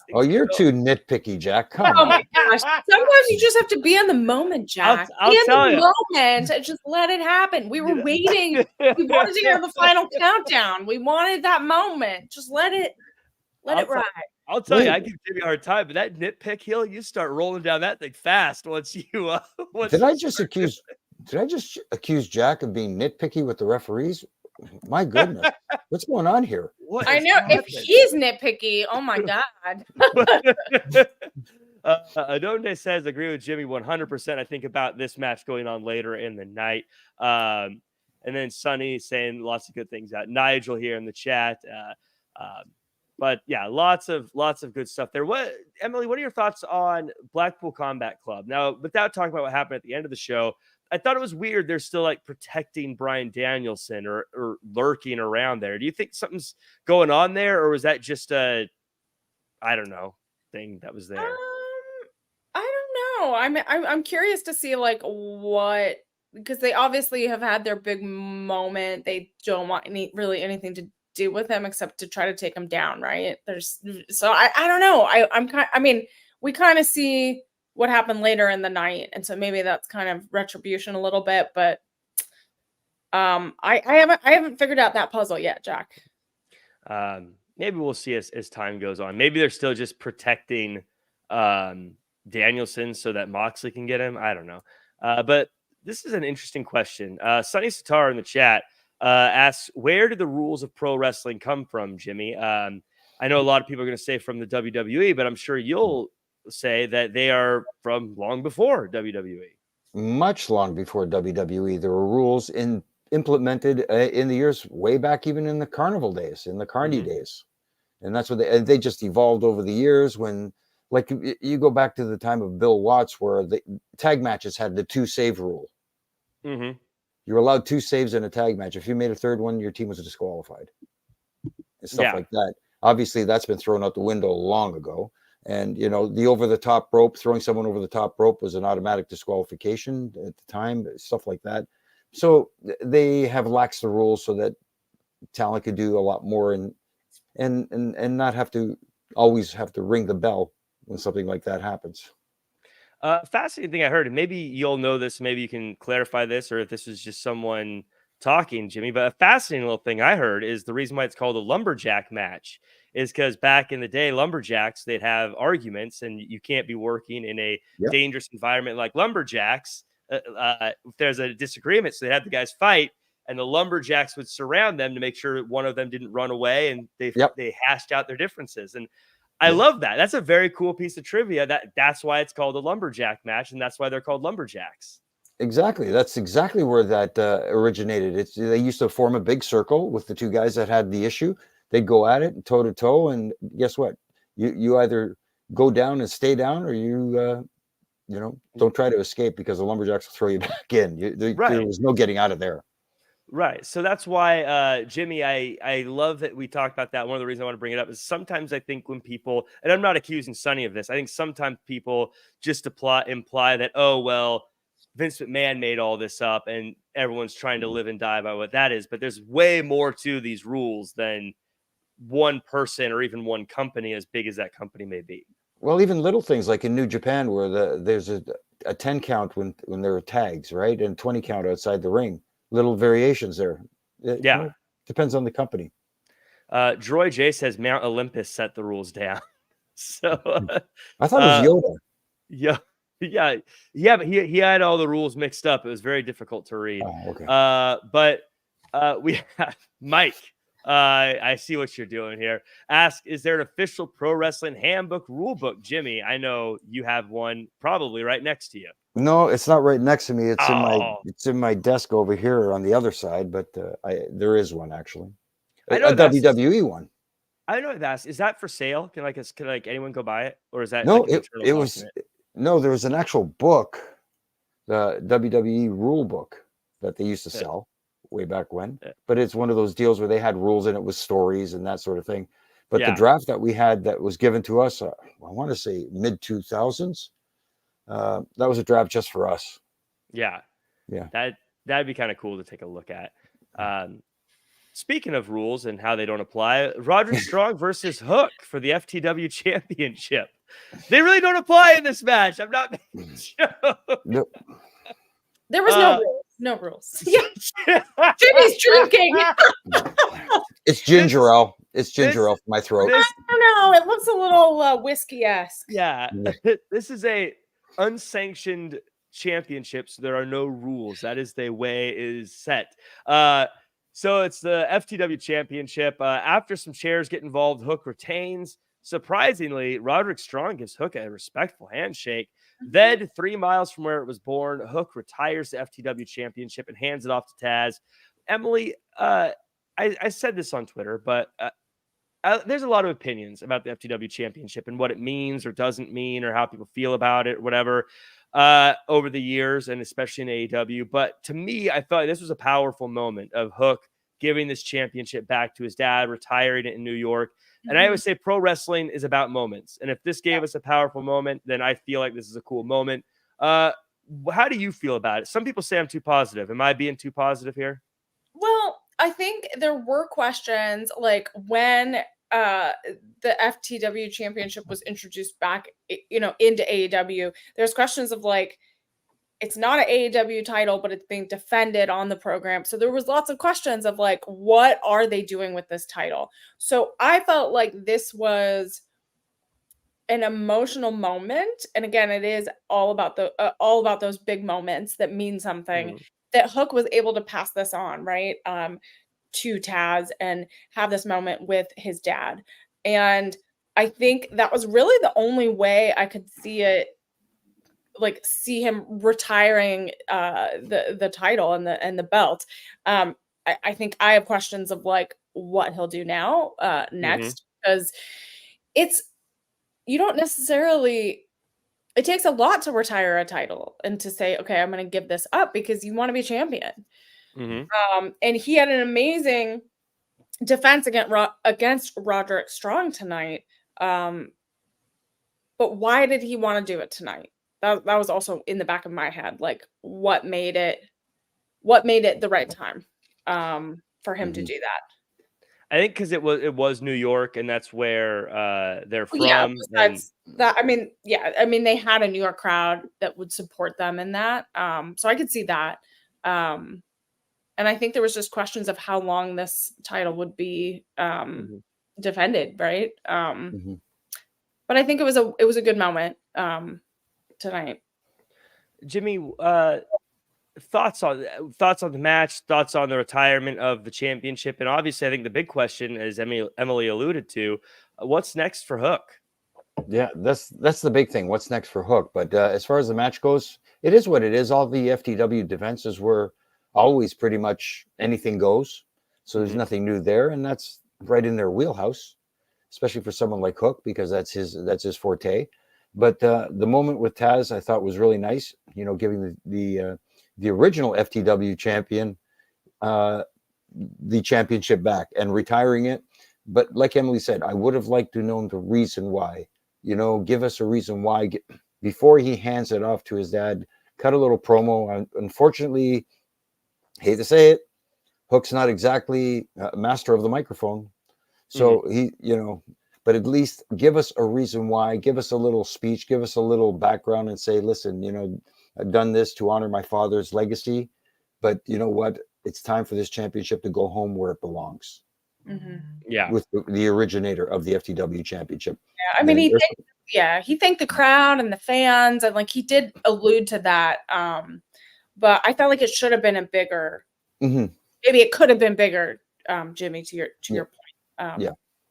S2: You're too nitpicky, Jack. Come on.
S3: Oh my gosh. Sometimes you just have to be in the moment, Jack.
S1: I'll
S3: be in
S1: tell
S3: the
S1: you.
S3: moment and just let it happen. We were waiting. We wanted to hear the final countdown. We wanted that moment. Just let it ride.
S1: I'll tell you, I give Jimmy a hard time, but that nitpick hill, you start rolling down that thing fast once you.
S2: Did I just accuse Jack of being nitpicky with the referees? My goodness, what's going on here?
S3: I know if he's nitpicky, oh my god.
S1: Adonde says, agree with Jimmy 100%. I think about this match going on later in the night. And then Sonny saying lots of good things out. Nigel here in the chat. But yeah, lots of good stuff there. Emily, what are your thoughts on Blackpool Combat Club? Now, without talking about what happened at the end of the show, I thought it was weird. They're still like protecting Bryan Danielson or lurking around there. Do you think something's going on there, or was that just a, I don't know, thing that was there?
S3: I don't know. I'm curious to see like what, because they obviously have had their big moment. They don't want really anything to do with him except to try to take him down, right? I don't know. We kind of see what happened later in the night, and so maybe that's kind of retribution a little bit, but I haven't figured out that puzzle yet, Jack.
S1: Maybe we'll see as time goes on. Maybe they're still just protecting Danielson so that Moxley can get him. I don't know. But this is an interesting question. Sunny Sitar in the chat asks, where did the rules of pro wrestling come from, Jimmy? I know a lot of people are going to say from the WWE, but I'm sure you'll say that they are from long before WWE.
S2: Much long before WWE. There were rules implemented in the years way back, even in the carnival days, in the carny days. And that's what they just evolved over the years when, like, you go back to the time of Bill Watts, where the tag matches had the 2 save rule. You were allowed 2 saves in a tag match. If you made a third one, your team was disqualified. And stuff like that. Obviously, that's been thrown out the window long ago. And, you know, the over-the-top rope, throwing someone over the top rope was an automatic disqualification at the time, stuff like that. So they have laxed the rules so that talent could do a lot more and not have to always have to ring the bell when something like that happens.
S1: Fascinating thing I heard, and maybe you'll know this, maybe you can clarify this, or if this is just someone talking, Jimmy, but a fascinating little thing I heard is the reason why it's called a lumberjack match is because back in the day, lumberjacks, they'd have arguments, and you can't be working in a dangerous environment like lumberjacks. If there's a disagreement, so they'd have the guys fight, and the lumberjacks would surround them to make sure one of them didn't run away, and they hashed out their differences. And I love that. That's a very cool piece of trivia. That's why it's called a lumberjack match, and that's why they're called lumberjacks. Exactly.
S2: That's exactly where that originated. They used to form a big circle with the 2 guys that had the issue. They'd go at it toe to toe, and guess what? You either go down and stay down, or you don't try to escape, because the lumberjacks will throw you back in. There was no getting out of there.
S1: Right. So that's why, Jimmy, I love that we talked about that. One of the reasons I want to bring it up is sometimes I think when people, and I'm not accusing Sonny of this, I think sometimes people just imply that, oh, well, Vince McMahon made all this up and everyone's trying to live and die by what that is. But there's way more to these rules than one person or even one company, as big as that company may be.
S2: Well, even little things like in New Japan, where there's a 10 count when there are tags, right, and 20 count outside the ring. Little variations there. Depends on the company.
S1: Droy J says Mount Olympus set the rules down. So
S2: I thought it was Yoda.
S1: Yeah, but he had all the rules mixed up. It was very difficult to read.
S2: Oh, okay.
S1: But we have Mike. I see what you're doing here. Ask, is there an official pro wrestling handbook rule book? Jimmy, I know you have one probably right next to you.
S2: No, it's not right next to me. It's in my desk over here on the other side, but there is one actually.
S1: I know
S2: a WWE one.
S1: I know that's. Is that for sale? Can anyone go buy it, or is that
S2: no?
S1: Like
S2: it was no. There was an actual book, the WWE rule book that they used to sell way back when. Yeah. But it's one of those deals where they had rules and it was stories and that sort of thing. But the draft that we had that was given to us, I want to say mid 2000s. That was a draft just for us.
S1: Yeah. That'd be kind of cool to take a look at. Speaking of rules and how they don't apply, Roderick Strong versus Hook for the FTW Championship. They really don't apply in this match. I'm not making a joke.
S2: Nope.
S3: There was no rules. No rules. Yeah. Jimmy's drinking.
S2: It's ginger ale. It's ginger ale for my throat.
S3: I don't know. It looks a little whiskey-esque.
S1: Yeah. This is a unsanctioned championship, so there are no rules. That is the way it is set. So it's the FTW Championship. After some chairs get involved, Hook retains. Surprisingly, Roderick Strong gives Hook a respectful handshake. Then, 3 miles from where it was born, Hook retires the FTW Championship and hands it off to Taz. Emily, I said this on Twitter, but there's a lot of opinions about the FTW Championship and what it means or doesn't mean or how people feel about it or whatever over the years, and especially in AEW. But to me, I felt like this was a powerful moment of Hook giving this championship back to his dad, retiring it in New York. And I always say pro wrestling is about moments. And if this gave us a powerful moment, then I feel like this is a cool moment. How do you feel about it? Some people say I'm too positive. Am I being too positive here?
S3: Well, I think there were questions like when the FTW Championship was introduced back, into AEW. There's questions of like, it's not an AEW title, but it's being defended on the program. So there was lots of questions of like, what are they doing with this title? So I felt like this was an emotional moment. And again, it is all about those big moments that mean something, that Hook was able to pass this on, right? To Taz and have this moment with his dad. And I think that was really the only way I could see it, like see him retiring the title and the belt. I think I have questions of like what he'll do now next, because you don't necessarily, it takes a lot to retire a title and to say, okay, I'm going to give this up, because you want to be champion. And he had an amazing defense against Roderick Strong tonight. But why did he want to do it tonight? That was also in the back of my head. Like, what made it the right time for him to do that?
S1: I think because it was New York, and that's where they're from.
S3: Yeah, that. I mean, they had a New York crowd that would support them in that. So I could see that. And I think there was just questions of how long this title would be defended, right? But I think it was a good moment tonight. Jimmy,
S1: thoughts on the match, thoughts on the retirement of the championship, and obviously I think the big question, as Emily alluded to, what's next for Hook?
S2: Yeah, that's the big thing. What's next for Hook? But as far as the match goes, it is what it is. All the FTW defenses were always pretty much anything goes. So there's nothing new there, and that's right in their wheelhouse, especially for someone like Hook, because that's his forte. But the moment with Taz, I thought was really nice. Giving the original FTW champion the championship back and retiring it. But like Emily said, I would have liked to know the reason why. Give us a reason why before he hands it off to his dad. Cut a little promo. Unfortunately, hate to say it, Hook's not exactly a master of the microphone. So he, but at least give us a reason why, give us a little speech, give us a little background and say, listen, I've done this to honor my father's legacy, but you know what? It's time for this championship to go home where it belongs.
S1: Yeah.
S2: With the originator of the FTW championship.
S3: Yeah. I mean, he thanked the crowd and the fans, and like he did allude to that. But I felt like it should have been a bigger, maybe it could have been bigger, Jimmy, to your point.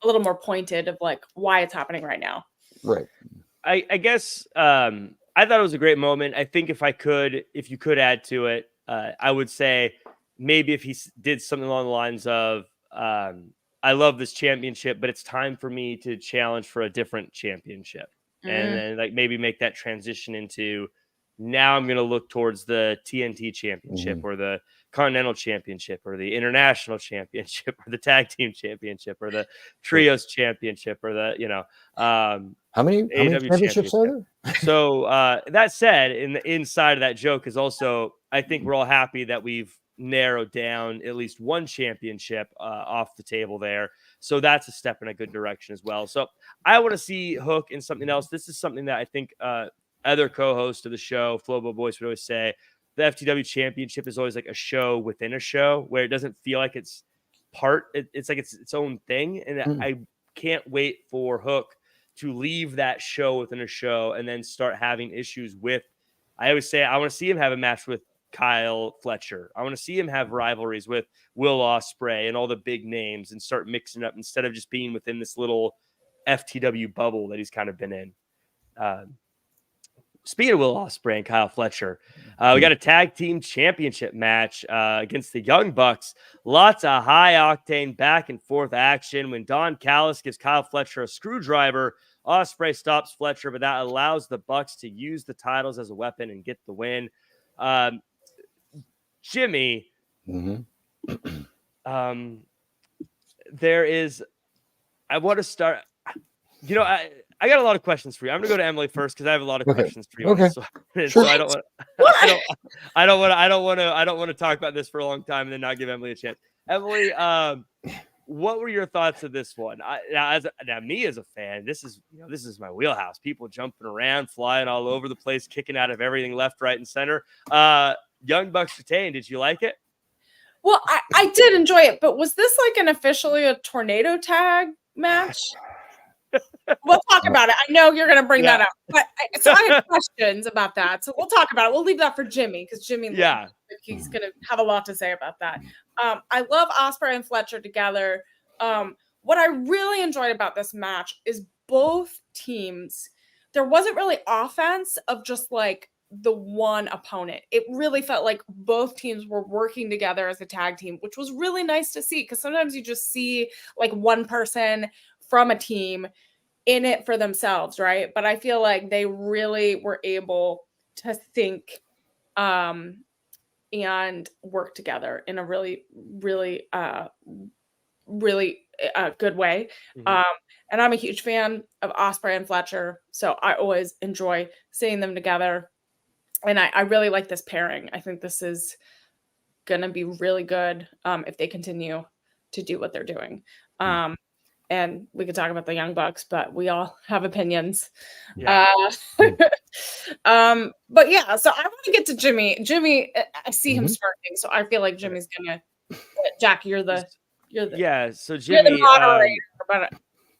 S3: A little more pointed of like why it's happening right now.
S2: Right.
S1: I guess I thought it was a great moment. I think if you could add to it, I would say maybe if he did something along the lines of, I love this championship, but it's time for me to challenge for a different championship. And then like maybe make that transition into, now I'm going to look towards the TNT championship or the Continental Championship or the International Championship or the Tag Team Championship or the Trios Championship or the,
S2: how many championships are there?
S1: So that said, inside of that joke is also, I think we're all happy that we've narrowed down at least one championship off the table there. So that's a step in a good direction as well. So I want to see Hook in something else. This is something that I think other co-hosts of the show, Flobo Boys, would always say. The FTW championship is always like a show within a show where it doesn't feel like it's it's like it's its own thing. And I can't wait for Hook to leave that show within a show and then start having issues with, I always say, I want to see him have a match with Kyle Fletcher. I want to see him have rivalries with Will Ospreay and all the big names and start mixing up instead of just being within this little FTW bubble that he's kind of been in. Speaking of Will Ospreay and Kyle Fletcher, we got a tag team championship match against the Young Bucks. Lots of high octane back and forth action. When Don Callis gives Kyle Fletcher a screwdriver, Ospreay stops Fletcher, but that allows the Bucks to use the titles as a weapon and get the win. Jimmy, I want to start, I got a lot of questions for you. I'm going to go to Emily first because I have a lot of questions for you.
S2: Okay.
S1: So I don't want to talk about this for a long time and then not give Emily a chance. Emily, what were your thoughts of this one? Me as a fan, this is my wheelhouse. People jumping around, flying all over the place, kicking out of everything left, right, and center. Young Bucks retain. Did you like it?
S3: Well, I did enjoy it, but was this like an officially a tornado tag match? We'll talk about it. I know you're going to bring that up, but I have questions about that. So we'll talk about it. We'll leave that for Jimmy because Jimmy, he's going to have a lot to say about that. I love Ospreay and Fletcher together. What I really enjoyed about this match is both teams. There wasn't really offense of just like the one opponent. It really felt like both teams were working together as a tag team, which was really nice to see because sometimes you just see like one person from a team in it for themselves, right? But I feel like they really were able to think and work together in a really, really, really good way. And I'm a huge fan of Ospreay and Fletcher, so I always enjoy seeing them together. And I really like this pairing. I think this is going to be really good if they continue to do what they're doing. And we could talk about the Young Bucks, but we all have opinions.
S1: Yeah.
S3: But yeah, so I want to get to Jimmy. Jimmy, I see him smirking, so I feel like Jimmy's gonna. Jack, you're the.
S1: So Jimmy,
S3: you're the moderator. But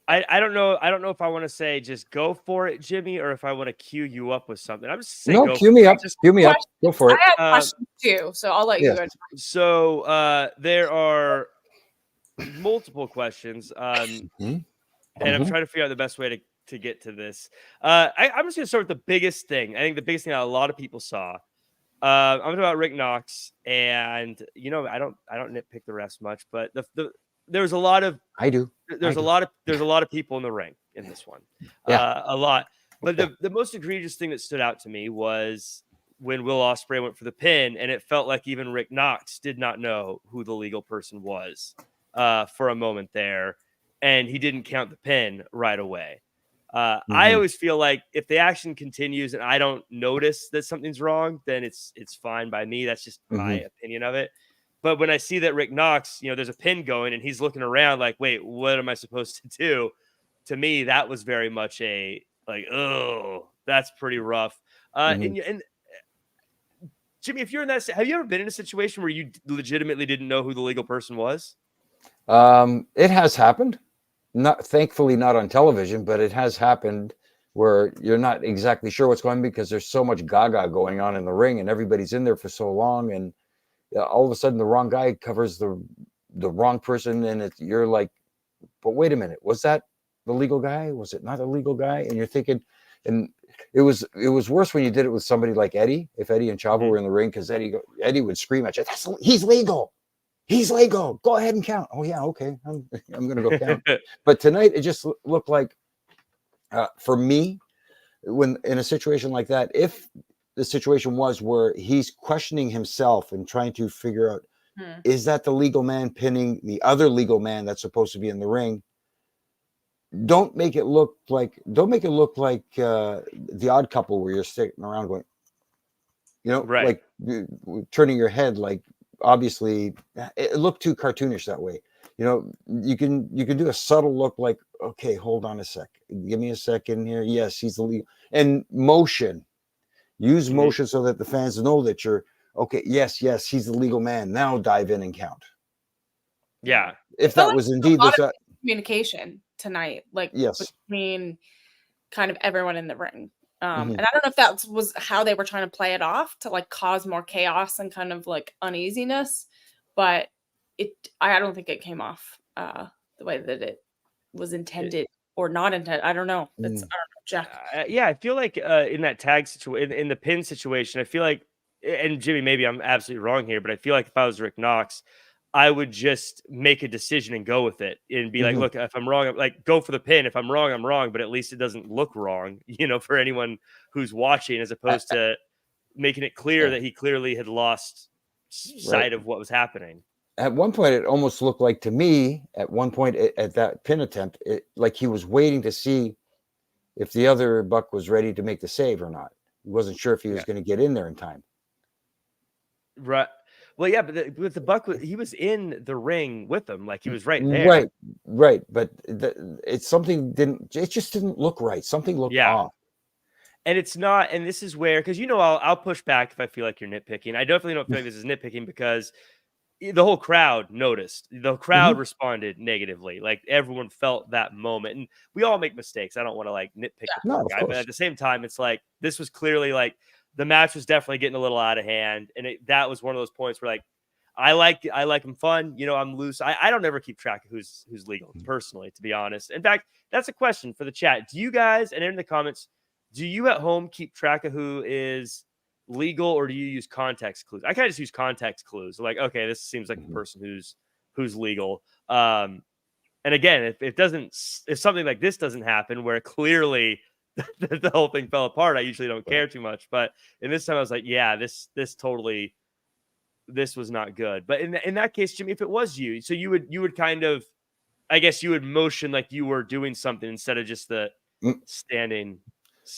S1: I don't know. I don't know if I want to say just go for it, Jimmy, or if I want to cue you up with something. I'm just saying.
S2: No, cue me up. Cue me up. Go for it.
S3: I have questions too, so I'll let you go.
S1: So there are multiple questions, and I'm trying to figure out the best way to get to this. I'm just going to start with the biggest thing. I think the biggest thing that a lot of people saw. I'm talking about Rick Knox, and I don't nitpick the refs much, but there's a lot of there's a lot of people in the ring in this one, a lot. But the most egregious thing that stood out to me was when Will Ospreay went for the pin, and it felt like even Rick Knox did not know who the legal person was. For a moment there, and he didn't count the pin right away. I always feel like if the action continues and I don't notice that something's wrong, then it's fine by me. That's just my opinion of it. But when I see that Rick Knox, there's a pin going and he's looking around like, wait, what am I supposed to do? To me, that was very much a like, oh, that's pretty rough. And Jimmy, if you're in that, have you ever been in a situation where you legitimately didn't know who the legal person was?
S2: It has happened. Thankfully not on television, but it has happened where you're not exactly sure what's going on because there's so much gaga going on in the ring and everybody's in there for so long, and all of a sudden the wrong guy covers the wrong person, and you're like, but wait a minute, was that the legal guy? Was it not a legal guy? And you're thinking, and it was worse when you did it with somebody like Eddie. If Eddie and Chavo were in the ring, because Eddie would scream at you, he's legal. He's legal. Go ahead and count. Oh yeah, okay. I'm going to go count. But tonight it just looked like, for me, when in a situation like that, if the situation was where he's questioning himself and trying to figure out, is that the legal man pinning the other legal man that's supposed to be in the ring? Don't make it look like the Odd Couple where you're sitting around going,
S1: right,
S2: like turning your head, like obviously it looked too cartoonish that way. You can do a subtle look like, okay, hold on a sec, give me a second here. Yes, he's the legal, and use motion so that the fans know that you're okay. Yes, he's the legal man. Now dive in and count.
S1: Yeah,
S2: if that was indeed this
S3: communication tonight, like
S2: yes,
S3: between kind of everyone in the ring. And I don't know if that was how they were trying to play it off to like cause more chaos and kind of like uneasiness, but I don't think it came off the way that it was intended or not intended. I don't know. I don't know, Jack.
S1: Yeah, I feel like in that tag situation, in the pin situation, I feel like, and Jimmy, maybe I'm absolutely wrong here, but I feel like if I was Rick Knox, I would just make a decision and go with it and be like, look, if I'm wrong, like go for the pin. If I'm wrong, but at least it doesn't look wrong, for anyone who's watching, as opposed to making it clear that he clearly had lost sight of what was happening.
S2: At one point, it almost looked like to me, at one point at that pin attempt, like he was waiting to see if the other Buck was ready to make the save or not. He wasn't sure if he was going to get in there in time.
S1: Right. Well, yeah, but with the Buck, he was in the ring with them, like he was right there.
S2: Right. But it's something it just didn't look right. Something looked off.
S1: And it's not, and this is where, because I'll push back if I feel like you're nitpicking. I definitely don't feel like this is nitpicking because the whole crowd noticed. The crowd responded negatively. Like everyone felt that moment, and we all make mistakes. I don't want to like nitpick the poor guy, but at the same time, it's like this was clearly like the match was definitely getting a little out of hand, and that was one of those points where like I like him fun. I'm loose. I don't ever keep track of who's legal personally, to be honest. In fact, that's a question for the chat. Do you guys, and in the comments, do you at home keep track of who is legal, or do you use context clues? I kind of just use context clues. Like, okay, this seems like the person who's legal. And again, if something like this doesn't happen, where clearly the whole thing fell apart, I usually don't care too much. But in this time, I was like, yeah, this was not good. But in that case, Jimmy, if it was you, so you would kind of, I guess you would motion like you were doing something instead of just the standing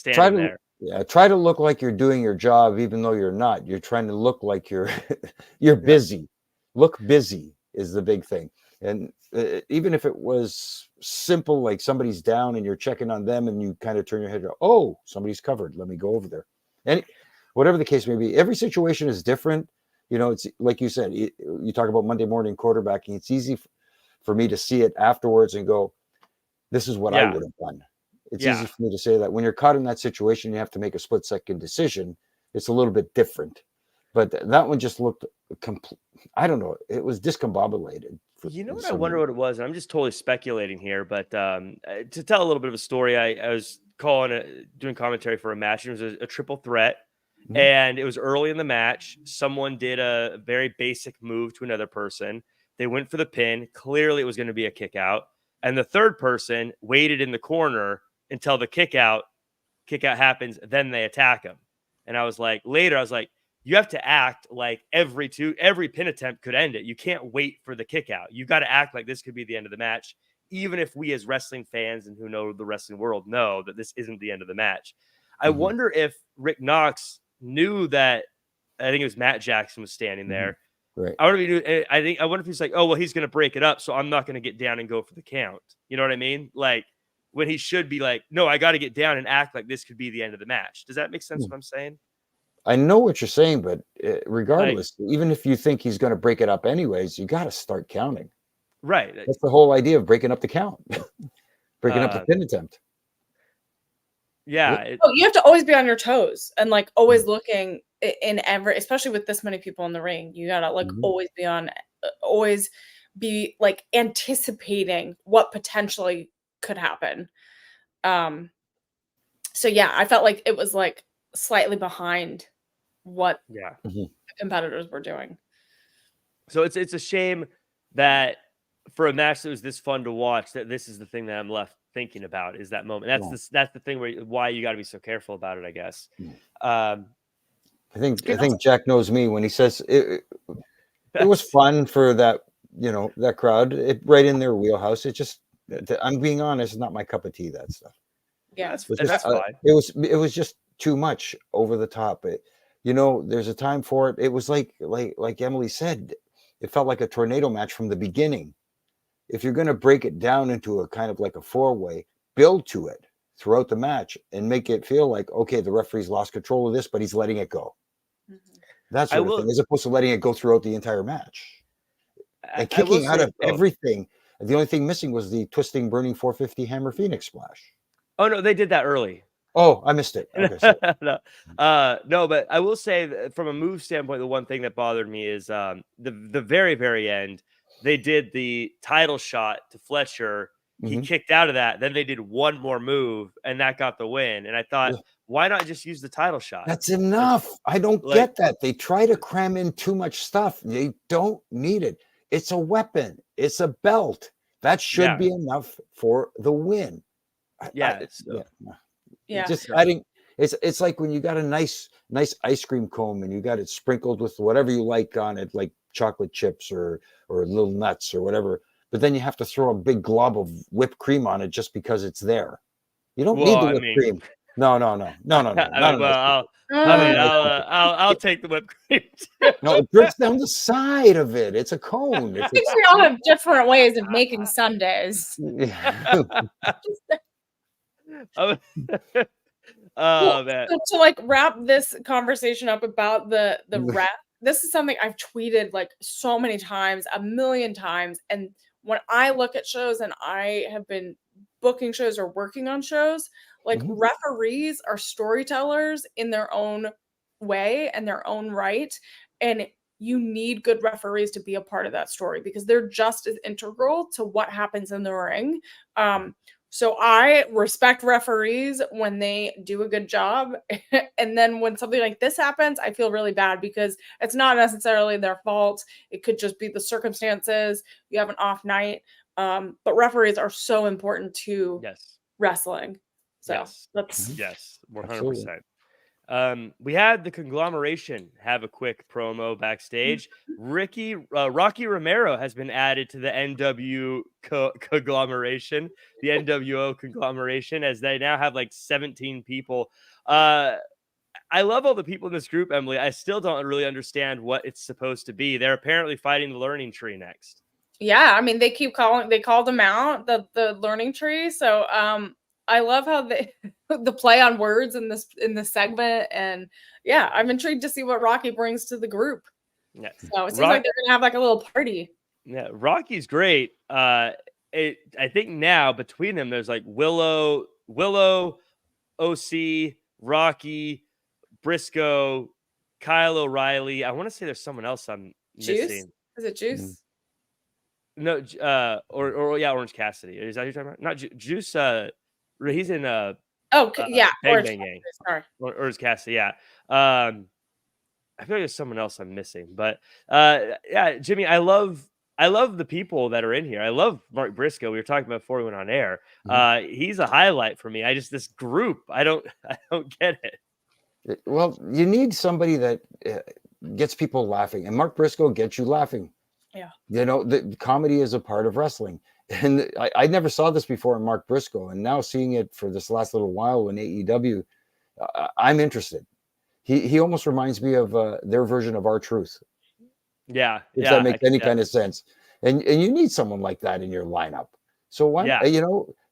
S1: there.
S2: Yeah, try to look like you're doing your job, even though you're not. You're trying to look like you're busy. Look busy is the big thing. And even if it was simple, like somebody's down and you're checking on them, and you kind of turn your head and go, "Oh, somebody's covered. Let me go over there." And whatever the case may be, every situation is different. It's like you said. You talk about Monday morning quarterbacking. It's easy for me to see it afterwards and go, "This is what I would have done." It's easy for me to say that. When you're caught in that situation, you have to make a split-second decision. It's a little bit different. But that one just looked I don't know. It was discombobulated.
S1: What I wonder what it was. And I'm just totally speculating here. But to tell a little bit of a story, I was doing commentary for a match. It was a triple threat. And it was early in the match. Someone did a very basic move to another person. They went for the pin. Clearly, it was going to be a kick out. And the third person waited in the corner until the kick out happens, then they attack him. And I was like, you have to act like every pin attempt could end it. You can't wait for the kick out. You got to act like this could be the end of the match, even if we as wrestling fans and who know the wrestling world know that this isn't the end of the match. I wonder if Rick Knox knew that, I think it was Matt Jackson was standing there,
S2: Right.
S1: I wonder if he's like, oh well, he's gonna break it up, so I'm not gonna get down and go for the count. You know what I mean? Like when he should be like, no, I got to get down and act like this could be the end of the match. Does that make sense? What I'm saying?
S2: I know what you're saying, but regardless,
S1: Like,
S2: even if you think he's going to break it up anyways, you got to start counting.
S1: right.
S2: That's the whole idea of breaking up the count, breaking up the pin attempt.
S1: Yeah.
S3: You have to always be on your toes and like always looking in every, especially with this many people in the ring. You gotta like always be like anticipating what potentially could happen. So yeah, I felt like it was like slightly behind what the competitors were doing.
S1: So it's a shame that for a match that was this fun to watch, that this is the thing that I'm left thinking about is that moment. That's the thing why you got to be so careful about it, I guess.
S2: I think Jack knows me when he says it was fun for that, that crowd, right in their wheelhouse. It just, I'm being honest, not my cup of tea, that stuff.
S3: Yeah,
S1: that's fine.
S2: It was just too much over the top. There's a time for it. It was like Emily said, it felt like a tornado match from the beginning. If you're going to break it down into a kind of like a 4-way, build to it throughout the match and make it feel like, okay, the referee's lost control of this, but he's letting it go. That sort of thing, as opposed to letting it go throughout the entire match. And kicking out of everything. The only thing missing was the twisting, burning 450 Hammer Phoenix splash.
S1: Oh, no, they did that early.
S2: Oh, I missed it. Okay,
S1: no, but I will say that from a move standpoint, the one thing that bothered me is the very, very end. They did the title shot to Fletcher. He kicked out of that. Then they did one more move, and that got the win. And I thought, why not just use the title shot?
S2: That's enough. I don't get that. They try to cram in too much stuff. They don't need it. It's a weapon. It's a belt. That should be enough for the win. Just adding. It's like when you got a nice ice cream cone and you got it sprinkled with whatever you like on it, like chocolate chips or little nuts or whatever. But then you have to throw a big glob of whipped cream on it just because it's there. You don't need the whipped cream. No.
S1: I'll take the whipped cream.
S2: No, it drips down the side of it. It's a cone.
S3: I think we all have different ways of making sundaes.
S1: Man.
S3: So to like wrap this conversation up about the ref, this is something I've tweeted like so many times, a million times. And when I look at shows and I have been booking shows or working on shows, like referees are storytellers in their own way and their own right. And you need good referees to be a part of that story because they're just as integral to what happens in the ring. So I respect referees when they do a good job. And then when something like this happens, I feel really bad because it's not necessarily their fault. It could just be the circumstances. You have an off night. But referees are so important to wrestling. So that's
S1: 100%. We had the conglomeration have a quick promo backstage. Rocky Romero has been added to the NW conglomeration, the NWO conglomeration, as they now have like 17 people. I love all the people in this group, Emily. I still don't really understand what it's supposed to be. They're apparently fighting the learning tree next.
S3: Yeah, I mean, they called them out, the learning tree. So I love how the play on words in this segment, and yeah, I'm intrigued to see what Rocky brings to the group.
S1: Yeah,
S3: so it seems like they're gonna have like a little party.
S1: Yeah, Rocky's great. I think now between them, there's like Willow, OC, Rocky, Briscoe, Kyle O'Reilly. I want to say there's someone else I'm missing.
S3: Is it Juice?
S1: No, Orange Cassidy. Is that who you're talking about? Not Juice. He's in
S3: Bang Bang Gang. Sorry.
S1: Orange Cassidy, yeah. I feel like there's someone else I'm missing, but yeah, Jimmy, I love the people that are in here. I love Mark Briscoe. We were talking about before we went on air. He's a highlight for me. This group, I don't get it.
S2: Well, you need somebody that gets people laughing, and Mark Briscoe gets you laughing.
S3: Yeah.
S2: The comedy is a part of wrestling. And I never saw this before in Mark Briscoe, and now seeing it for this last little while in AEW, I'm interested. He almost reminds me of their version of R-Truth.
S1: Yeah.
S2: If that makes any kind of sense. And you need someone like that in your lineup. So why,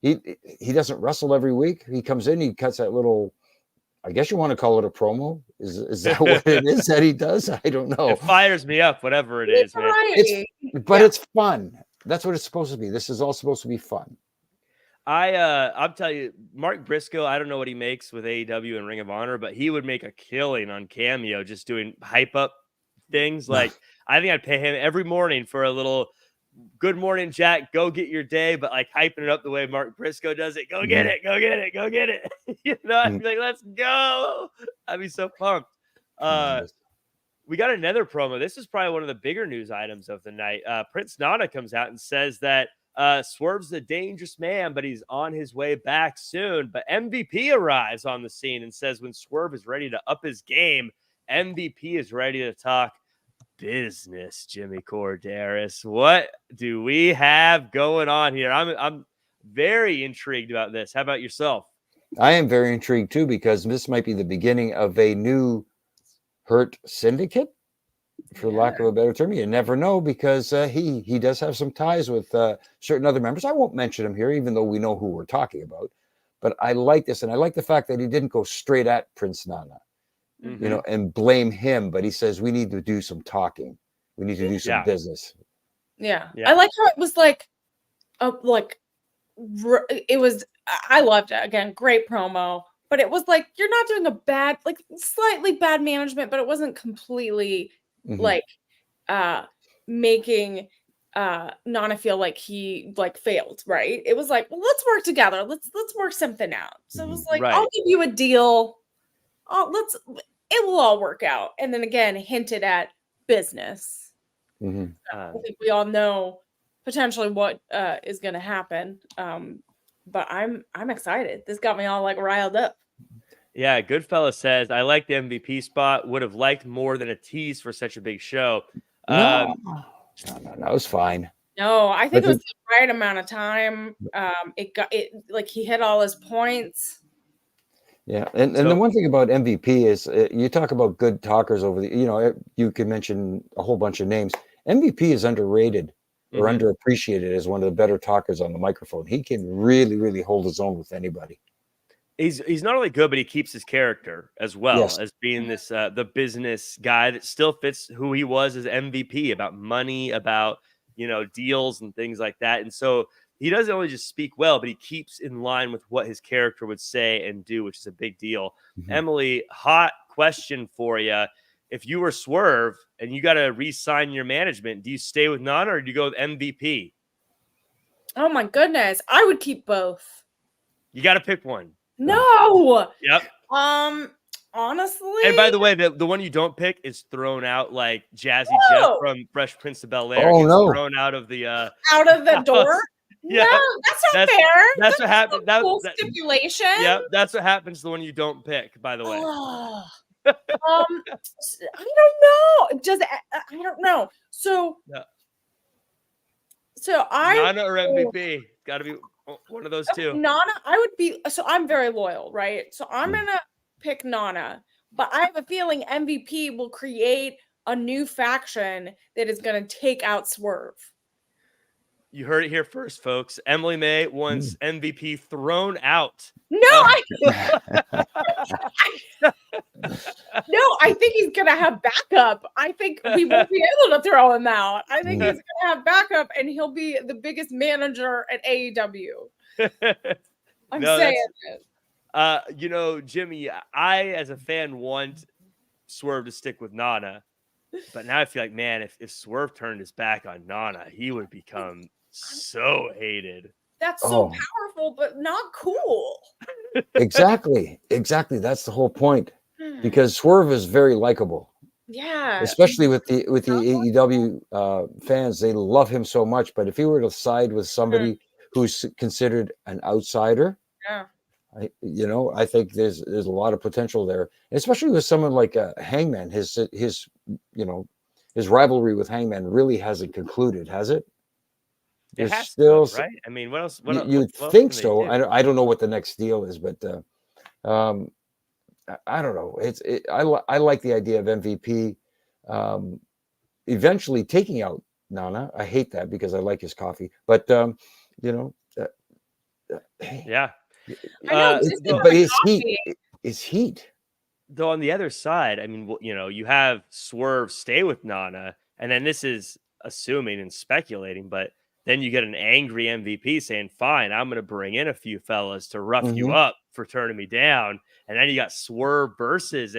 S2: he doesn't wrestle every week. He comes in, he cuts that little, I guess you want to call it a promo. Is that what it is that he does? I don't know.
S1: It fires me up, whatever it is, man.
S2: It's fun. That's what it's supposed to be. This is all supposed to be fun.
S1: I'm telling you, Mark Briscoe, I don't know what he makes with AEW and Ring of Honor, but he would make a killing on Cameo just doing hype up things. Like, I think I'd pay him every morning for a little good morning, Jack, go get your day, but like hyping it up the way Mark Briscoe does it. Go get it, go get it, go get it. I'd be like, let's go. I'd be so pumped. We got another promo. This is probably one of the bigger news items of the night. Prince Nana comes out and says that Swerve's a dangerous man, but he's on his way back soon. But MVP arrives on the scene and says when Swerve is ready to up his game, MVP is ready to talk business. Jimmy Korderas, what do we have going on here? I'm very intrigued about this. How about yourself?
S2: I am very intrigued too, because this might be the beginning of a new Hurt Syndicate, for lack of a better term. You never know, because he does have some ties with certain other members. I won't mention him here, even though we know who we're talking about. But I like this, and I like the fact that he didn't go straight at Prince Nana, and blame him. But he says we need to do some talking. We need to do some business.
S3: Yeah, I like how it was like, it was. I loved it. Again, great promo. But it was like, you're not doing a bad, like slightly bad management, but it wasn't completely like making Nana feel like he like failed, right? It was like, well, let's work together. Let's work something out. So it was like, I'll give you a deal. It will all work out. And then again, hinted at business. I think we all know potentially what is going to happen. But I'm excited. This got me all like riled up.
S1: Yeah, Goodfella says, I like the MVP spot. Would have liked more than a tease for such a big show.
S2: No, it was fine.
S3: No, I think it was the right amount of time. It like he hit all his points.
S2: Yeah, and the one thing about MVP is you talk about good talkers over the, you could mention a whole bunch of names. MVP is underrated or underappreciated as one of the better talkers on the microphone. He can really, really hold his own with anybody.
S1: He's not only good, but he keeps his character as well as being this the business guy that still fits who he was as MVP, about money, about deals and things like that. And so he doesn't only just speak well, but he keeps in line with what his character would say and do, which is a big deal. Emily, hot question for you. If you were Swerve and you got to re-sign your management, do you stay with Nana or do you go with MVP?
S3: Oh my goodness. I would keep both.
S1: You got to pick one.
S3: No.
S1: Yep.
S3: Honestly.
S1: And by the way, the one you don't pick is thrown out like Jazzy Jeff from Fresh Prince of Bel-Air.
S2: Oh, no.
S1: Thrown out of the
S3: door.
S1: Yeah.
S3: No, that's not fair.
S1: That's what happened. That
S3: stipulation.
S1: Yeah, that's what happens to the one you don't pick, by the way.
S3: I don't know. I don't know. So
S1: Nana or MVP? Got to be one of those two.
S3: Nana, I would be. So I'm very loyal, right? So I'm gonna pick Nana, but I have a feeling MVP will create a new faction that is gonna take out Swerve.
S1: You heard it here first, folks. Emily May wants MVP thrown out.
S3: No, no, I think he's gonna have backup. I think we won't be able to throw him out. I think he's gonna have backup, and he'll be the biggest manager at AEW. I'm saying it.
S1: Jimmy, I as a fan want Swerve to stick with Nana, but now I feel like, man, if Swerve turned his back on Nana, he would become so hated.
S3: That's so powerful, but not cool.
S2: Exactly. That's the whole point. Because Swerve is very likable.
S3: Yeah.
S2: Especially with the AEW fans, they love him so much. But if he were to side with somebody who's considered an outsider, I think there's a lot of potential there, especially with someone like Hangman. His rivalry with Hangman really hasn't concluded, has it?
S1: It has still, right? I mean, what else?
S2: You think so? I don't know what the next deal is, but I don't know. I like the idea of MVP. eventually taking out Nana. I hate that because I like his coffee, but
S1: Yeah.
S3: I know,
S2: but his heat.
S1: Though on the other side, I mean, you have Swerve stay with Nana, and then this is assuming and speculating, but then you get an angry MVP saying, "Fine, I'm going to bring in a few fellas to rough you up for turning me down," and then you got Swerve versus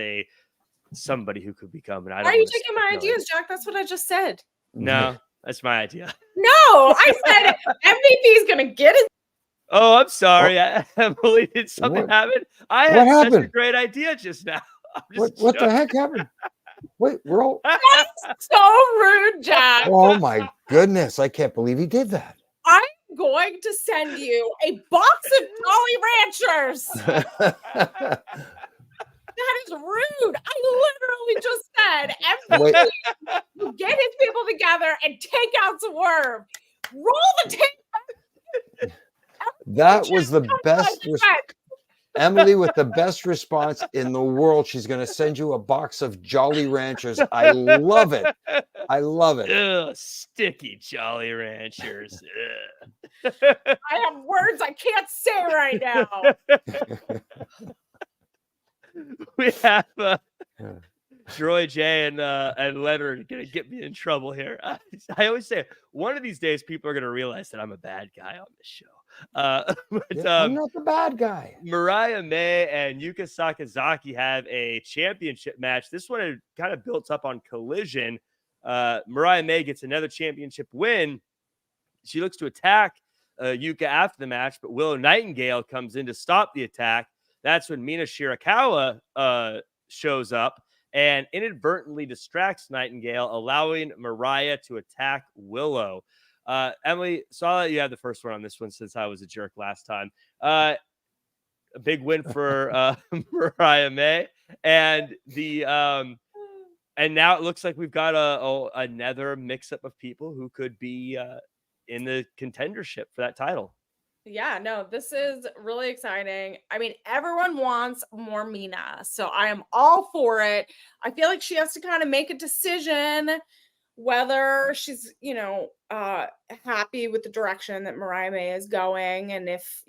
S1: somebody who could become. And
S3: why are you taking my ideas, Jack? That's what I just said.
S1: No, that's my idea.
S3: No, I said MVP is going to get it.
S1: Oh, I'm sorry, Emily. Did something happen? I had such a great idea just now.
S2: What the heck happened? Wait, we're all
S3: That's so rude, Jack.
S2: Oh my goodness, I can't believe he did that.
S3: I'm going to send you a box of Jolly Ranchers. That is rude. I literally just said MVP get his people together and take out Swerve. Roll the tape.
S2: That was the best. Emily with the best response in the world. She's going to send you a box of Jolly Ranchers. I love it. I love it.
S1: Ugh, sticky Jolly Ranchers.
S3: I have words I can't say right now.
S1: We have Troy J and Leonard going to get me in trouble here. I always say one of these days people are going to realize that I'm a bad guy on this show.
S2: I'm not the bad guy.
S1: Mariah May and Yuka Sakazaki have a championship match. This one had kind of built up on Collision. Mariah May gets another championship win. She looks to attack Yuka after the match, but Willow Nightingale comes in to stop the attack. That's when Mina Shirakawa shows up and inadvertently distracts Nightingale, allowing Mariah to attack Willow. Emily, saw that you had the first one on this one since I was a jerk last time. A big win for Mariah May, and and now it looks like we've got another mix-up of people who could be in the contendership for that title.
S3: Yeah, no, this is really exciting. I mean, everyone wants more Mina, so I am all for it. I feel like she has to kind of make a decision whether she's, happy with the direction that Mariah May is going. And if,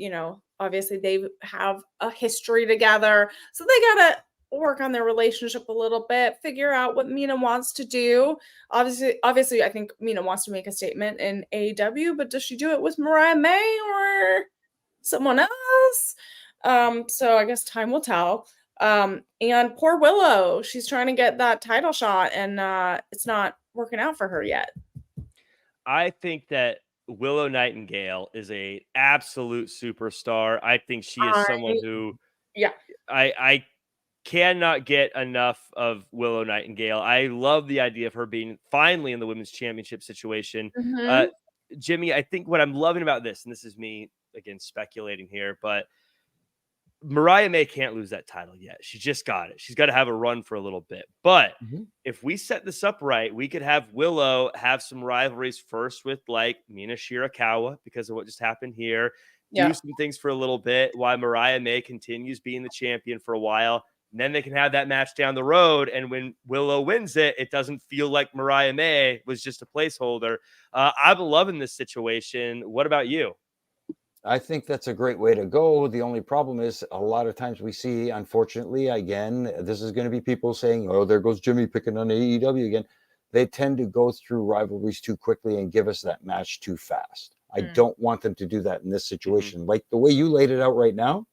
S3: obviously they have a history together, so they got to work on their relationship a little bit, figure out what Mina wants to do. Obviously, I think Mina wants to make a statement in AEW, but does she do it with Mariah May or someone else? So I guess time will tell. And poor Willow, she's trying to get that title shot, and it's not working out for her yet.
S1: I think that Willow Nightingale is an absolute superstar. I think she is someone who, I cannot get enough of Willow Nightingale. I love the idea of her being finally in the women's championship situation.
S3: Mm-hmm.
S1: Jimmy, I think what I'm loving about this, and this is me again speculating here, but Mariah May can't lose that title yet. She just got it. She's got to have a run for a little bit. But if we set this up right, we could have Willow have some rivalries first with like Mina Shirakawa because of what just happened here. Do some things for a little bit while Mariah May continues being the champion for a while. And then they can have that match down the road. And when Willow wins it, it doesn't feel like Mariah May was just a placeholder. I'm loving this situation. What about you?
S2: I think that's a great way to go. The only problem is a lot of times we see, unfortunately, again, this is going to be people saying, oh, there goes Jimmy picking on AEW again. They tend to go through rivalries too quickly and give us that match too fast. I don't want them to do that in this situation. Like the way you laid it out right now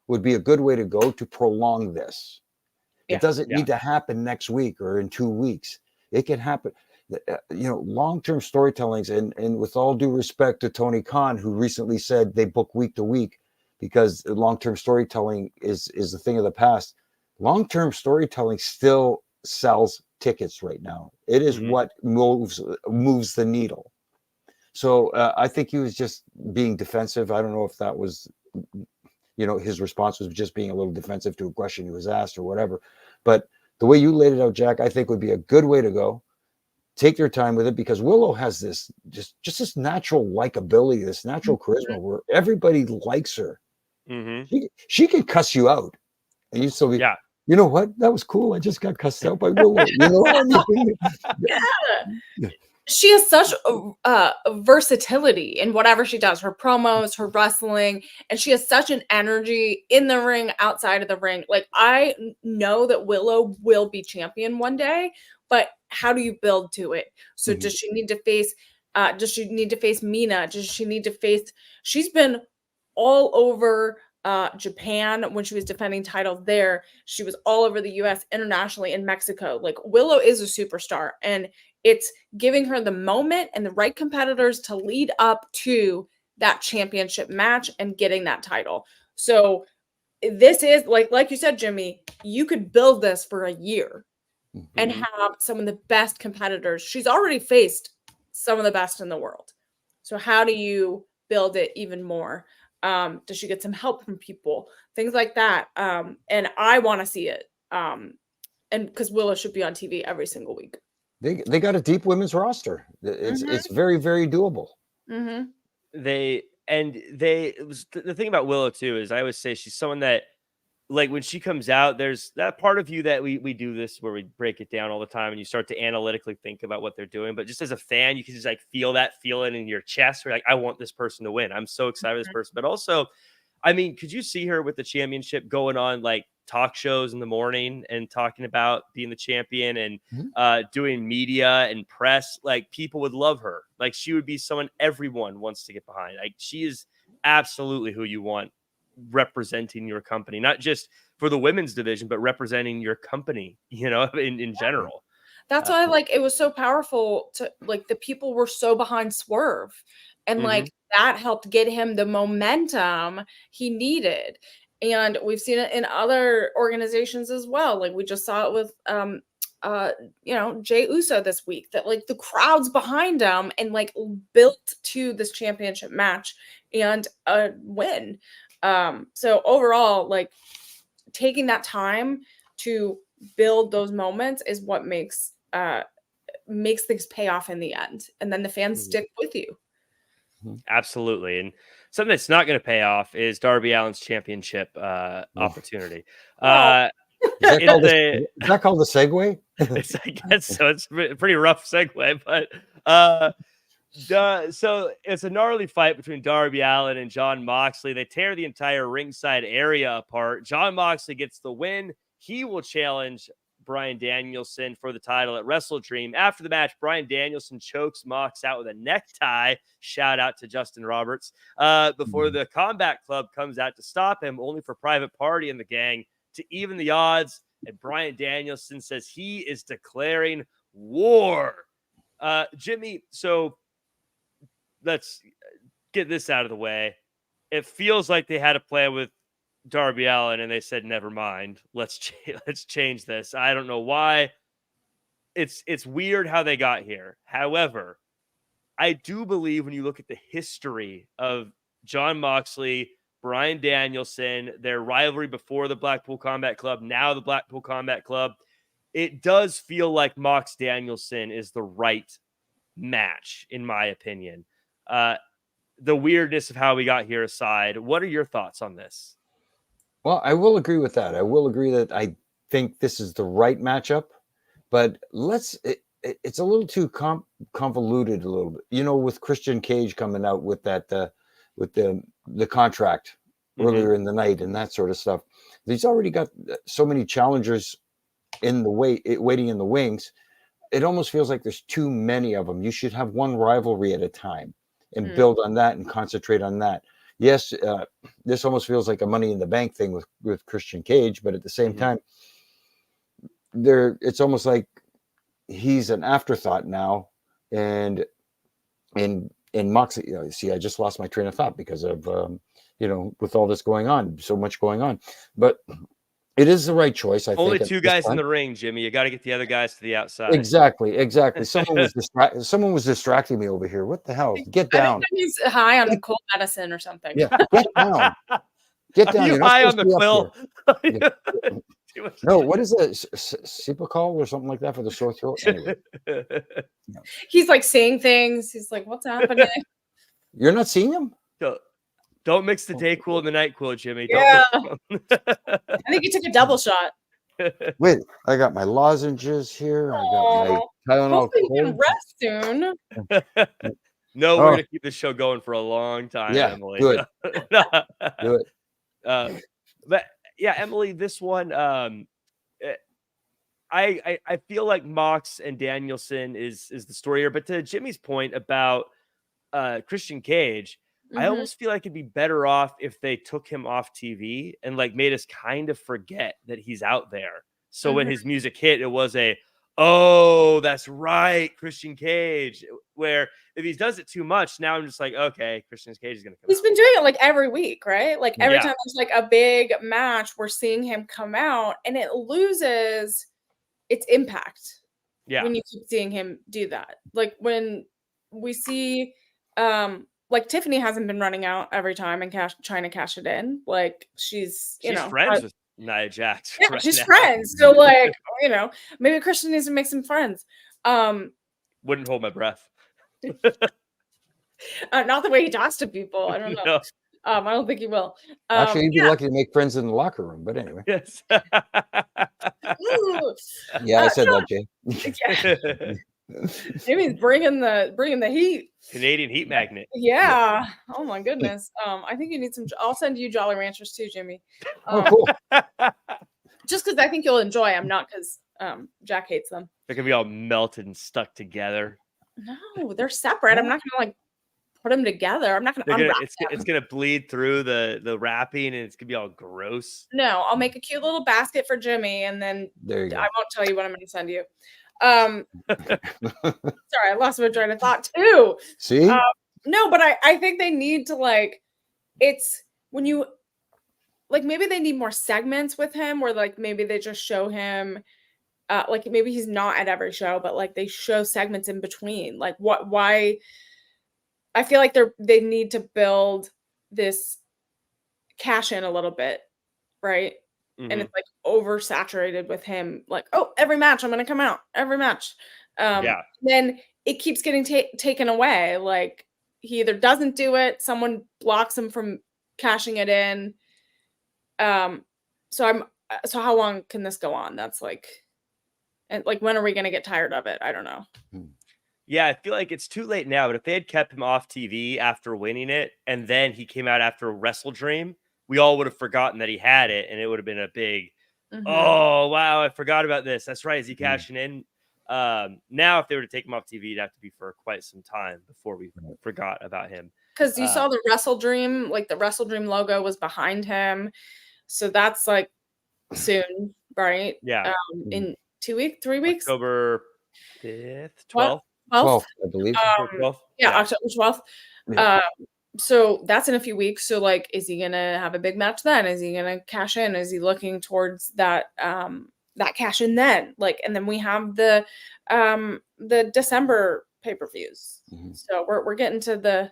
S2: would be a good way to go to prolong this. It doesn't need to happen next week or in 2 weeks. It can happen. Long-term storytellings, and with all due respect to Tony Khan, who recently said they book week to week because long-term storytelling is the thing of the past. Long-term storytelling still sells tickets right now. It is what moves the needle. So I think he was just being defensive. I don't know if that was, his response was just being a little defensive to a question he was asked or whatever. But the way you laid it out, Jack, I think would be a good way to go. Take their time with it because Willow has this just this natural likability, this natural charisma where everybody likes her. She can cuss you out and you still be You know what? That was cool. I just got cussed out by Willow. You know what I mean?
S3: Yeah. She has such a versatility in whatever she does, her promos, her wrestling, and she has such an energy in the ring, outside of the ring. Like, I know that Willow will be champion one day, but how do you build to it? So does she need to face Mina? Does she need to face, she's been all over Japan when she was defending titles there. She was all over the US, internationally, in Mexico. Like, Willow is a superstar, and it's giving her the moment and the right competitors to lead up to that championship match and getting that title. So this is like you said, Jimmy, you could build this for a year and have some of the best competitors. She's already faced some of the best in the world. So how do you build it even more? Does she get some help from people? Things like that. And I want to see it. And because Willow should be on TV every single week.
S2: They got a deep women's roster. It's very, very doable.
S1: The thing about Willow too is, I always say she's someone that, like, when she comes out, there's that part of you that we do this where we break it down all the time and you start to analytically think about what they're doing. But just as a fan, you can just like feel that feeling in your chest. Where like, I want this person to win. I'm so excited for this person. But also, I mean, could you see her with the championship going on like talk shows in the morning and talking about being the champion and doing media and press? Like, people would love her. Like, she would be someone everyone wants to get behind. Like, she is absolutely who you want representing your company, not just for the women's division, but representing your company, you know, in general.
S3: That's why, like, it was so powerful to, like, the people were so behind Swerve, and like that helped get him the momentum he needed. And we've seen it in other organizations as well. Like, we just saw it with you know, Jey Uso this week, that like the crowd's behind him and like built to this championship match and a win. So overall, like, taking that time to build those moments is what makes things pay off in the end, and then the fans stick with you.
S1: Absolutely. And something that's not going to pay off is Darby Allin's championship opportunity.
S2: Is that called a segue?
S1: I guess so. It's a pretty rough segue, but so it's a gnarly fight between Darby Allin and Jon Moxley. They tear the entire ringside area apart. Jon Moxley gets the win. He will challenge Bryan Danielson for the title at Wrestle Dream. After the match, Bryan Danielson chokes Mox out with a necktie. Shout out to Justin Roberts. Before the Combat Club comes out to stop him, only for Private Party and the gang to even the odds. And Bryan Danielson says he is declaring war. Jimmy, so let's get this out of the way. It feels like they had a plan with Darby Allin and they said, never mind, let's change this. I don't know why. It's weird how they got here. However, I do believe when you look at the history of Jon Moxley, Bryan Danielson, their rivalry before the Blackpool Combat Club, now the Blackpool Combat Club, it does feel like Mox Danielson is the right match, in my opinion. The weirdness of how we got here aside, what are your thoughts on this?
S2: Well, I will agree with that. I will agree that I think this is the right matchup, but it's a little too convoluted a little bit. You know, with Christian Cage coming out with that with the contract earlier in the night and that sort of stuff. He's already got so many challengers in the waiting in the wings. It almost feels like there's too many of them. You should have one rivalry at a time and build on that and concentrate on that. Yes, this almost feels like a Money in the Bank thing with Christian Cage, but at the same time, it's almost like he's an afterthought now. And Moxley, you know, see, I just lost my train of thought because of you know, with all this going on, so much going on. But it is the right choice. I think
S1: only two guys in the ring, Jimmy. You got to get the other guys to the outside.
S2: Exactly. Someone was distracting me over here. What the hell? Get down.
S3: He's high on cold medicine or something.
S2: Yeah, get down. Get down.
S1: You're high on the quill.
S2: No, what is it? Cipacol or something like that for the sore throat? Anyway.
S3: He's like saying things. He's like, "What's happening?"
S2: You're not seeing him?
S1: Don't mix the day quill and the night quill, Jimmy.
S3: Yeah. I think he took a double shot.
S2: Wait, I got my lozenges here. I got my Tylenol.
S3: Hopefully you can rest soon.
S1: No, we're gonna keep this show going for a long time,
S2: Yeah,
S1: Emily.
S2: do it. Do it.
S1: But yeah, Emily, this one, I feel like Mox and Danielson is the story here. But to Jimmy's point about Christian Cage, I almost feel like it'd be better off if they took him off TV and like made us kind of forget that he's out there. So when his music hit, it was oh, that's right, Christian Cage. Where if he does it too much, now I'm just like, okay, Christian Cage is gonna come.
S3: He's been doing it like every week, right? Like every time there's like a big match, we're seeing him come out, and it loses its impact.
S1: Yeah,
S3: when you keep seeing him do that, like when we see, like Tiffany hasn't been running out every time and trying to cash it in. Like she's
S1: friends with Nia Jax.
S3: Yeah, she's friends. So like, maybe Christian needs to make some friends.
S1: Wouldn't hold my breath.
S3: Not the way he talks to people. I don't know.
S1: No.
S3: I don't think he will.
S2: Actually, you'd be lucky to make friends in the locker room. But anyway.
S1: Yes.
S2: Yeah, I said that, Jay.
S3: Jimmy's bringing the heat.
S1: Canadian heat magnet.
S3: Yeah. Oh my goodness. I think you need some. I'll send you Jolly Ranchers too, Jimmy.
S2: Cool.
S3: Just because I think you'll enjoy them, not because Jack hates them.
S1: They're gonna be all melted and stuck together.
S3: No, they're separate. I'm not gonna like put them together. I'm not gonna unwrap them.
S1: It's gonna bleed through the wrapping and it's gonna be all gross.
S3: No, I'll make a cute little basket for Jimmy, and then
S2: there you go.
S3: I won't tell you what I'm gonna send you. Sorry, I lost my train of thought too.
S2: See?
S3: No, but I think they need to like, it's when you like, maybe they need more segments with him where like maybe they just show him like maybe he's not at every show, but like they show segments in between. Like why I feel like they need to build this cash in a little bit, right? And it's like oversaturated with him, like, oh, every match I'm gonna come out, every match. Then it keeps getting taken away. Like he either doesn't do it, someone blocks him from cashing it in. So how long can this go on? That's like, and like, when are we gonna get tired of it? I don't know.
S1: Yeah, I feel like it's too late now, but if they had kept him off TV after winning it, and then he came out after Wrestle Dream, we all would have forgotten that he had it, and it would have been a big, oh, wow, I forgot about this. That's right. Is he cashing in? Now, if they were to take him off TV, it'd have to be for quite some time before we forgot about him.
S3: Because you saw the Wrestle Dream, like the Wrestle Dream logo was behind him. So that's like soon, right?
S1: Yeah.
S3: In 2 weeks, 3 weeks?
S1: October 5th, 12th?
S2: 12th, I believe.
S3: Yeah, October 12th.
S2: Yeah.
S3: So that's in a few weeks. So like, is he gonna have a big match then? Is he gonna cash in? Is he looking towards that that cash in then? Like, and then we have the December pay-per-views. So we're getting to the